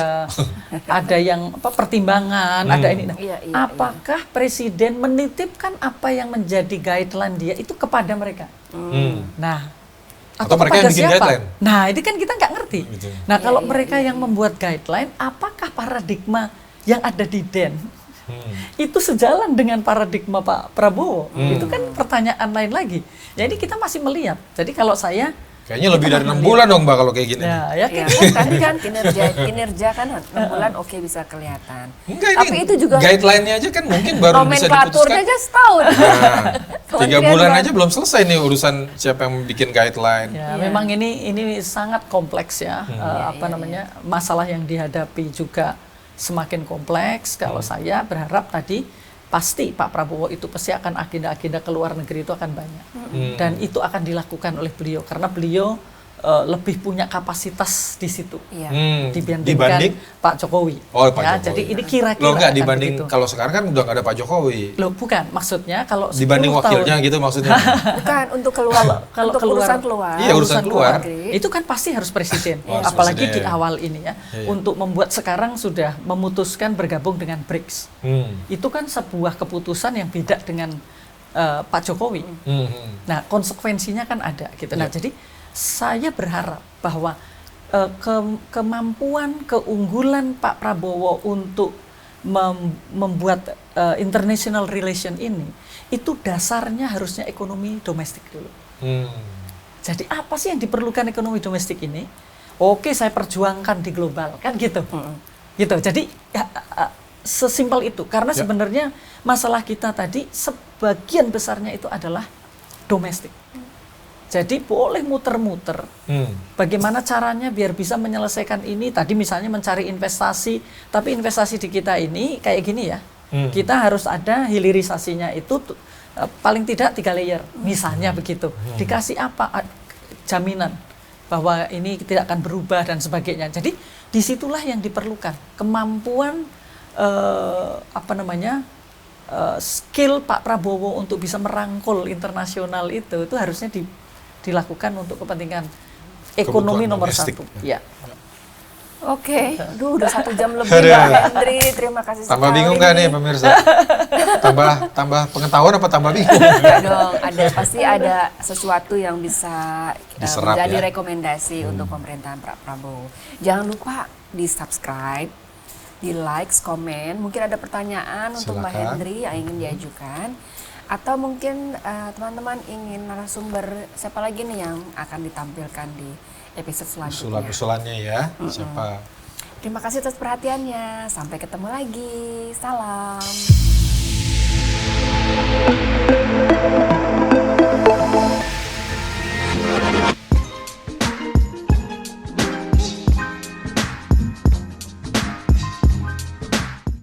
ada yang apa pertimbangan, ada ini. Nah, Iya, iya, apakah presiden menitipkan apa yang menjadi guideline dia itu kepada mereka? Nah, Atau mereka yang bikin guideline? Nah, ini kan kita nggak ngerti. Gitu. Nah, kalau mereka yang membuat guideline, apakah paradigma yang ada di DEN itu sejalan dengan paradigma Pak Prabowo? Itu kan pertanyaan lain lagi. Jadi kita masih melihat. Jadi kalau saya Kayaknya lebih dari 6 bulan dong Mbak kalau kayak gini. ya ya kayak kan tadi kan kinerja kan 6 bulan oke bisa kelihatan. Enggak, ini Tapi itu juga guideline-nya aja kan mungkin baru bisa nomenklaturnya diputuskan. aja setahun. Nah, 3 Kementerian bulan baru. aja belum selesai nih urusan siapa yang bikin guideline. ya, memang ini sangat kompleks ya. Apa namanya? Masalah yang dihadapi juga semakin kompleks. Kalau saya berharap tadi pasti Pak Prabowo itu pasti akan agenda-agenda ke luar negeri itu akan banyak. Dan itu akan dilakukan oleh beliau karena beliau lebih punya kapasitas di situ Iya. dibandingkan Dibanding? Pak Jokowi. Oh, Pak Ya, Jokowi. jadi ini kira-kira Loh enggak akan dibanding begitu. kalau sekarang kan udah nggak ada Pak Jokowi. Loh bukan, maksudnya kalau 10 Dibanding wakilnya tahun, gitu maksudnya. Bukan untuk keluar kalau untuk urusan keluar. Iya, urusan keluar. itu kan pasti harus presiden. Oh, harus Apalagi presiden. di awal ini ya. Iya. Untuk membuat sekarang sudah memutuskan bergabung dengan BRICS. Itu kan sebuah keputusan yang beda dengan Pak Jokowi. Nah, konsekuensinya kan ada gitu. Nah, jadi saya berharap bahwa kemampuan, keunggulan Pak Prabowo untuk membuat international relation ini itu dasarnya harusnya ekonomi domestik dulu. Jadi apa sih yang diperlukan ekonomi domestik ini? Oke, saya perjuangkan di global kan gitu. Gitu. Jadi sesimpel itu karena sebenarnya masalah kita tadi sebagian besarnya itu adalah domestik. Jadi boleh muter-muter. Bagaimana caranya biar bisa menyelesaikan ini? Tadi misalnya mencari investasi, tapi investasi di kita ini kayak gini ya. Kita harus ada hilirisasinya itu paling tidak 3 layer, misalnya begitu. Dikasih apa? Jaminan bahwa ini tidak akan berubah dan sebagainya. Jadi disitulah yang diperlukan kemampuan skill Pak Prabowo untuk bisa merangkul internasional itu harusnya dilakukan untuk kepentingan ekonomi nomor domestik. 1. Ya. Oke, udah 1 jam lebih Pak Hendri. Terima kasih Tambah sekali. bingung nggak nih pemirsa? tambah pengetahuan apa tambah bingung? Enggak dong, pasti ada sesuatu yang bisa Diserap, menjadi ya? rekomendasi untuk pemerintahan Pak Prabowo. Jangan lupa di subscribe, di like, komen. Mungkin ada pertanyaan untuk Mbak Silakan. Hendri yang ingin diajukan. Atau mungkin teman-teman ingin narasumber siapa lagi nih yang akan ditampilkan di episode selanjutnya. Usulan-usulannya ya, siapa? Terima kasih atas perhatiannya. Sampai ketemu lagi. Salam.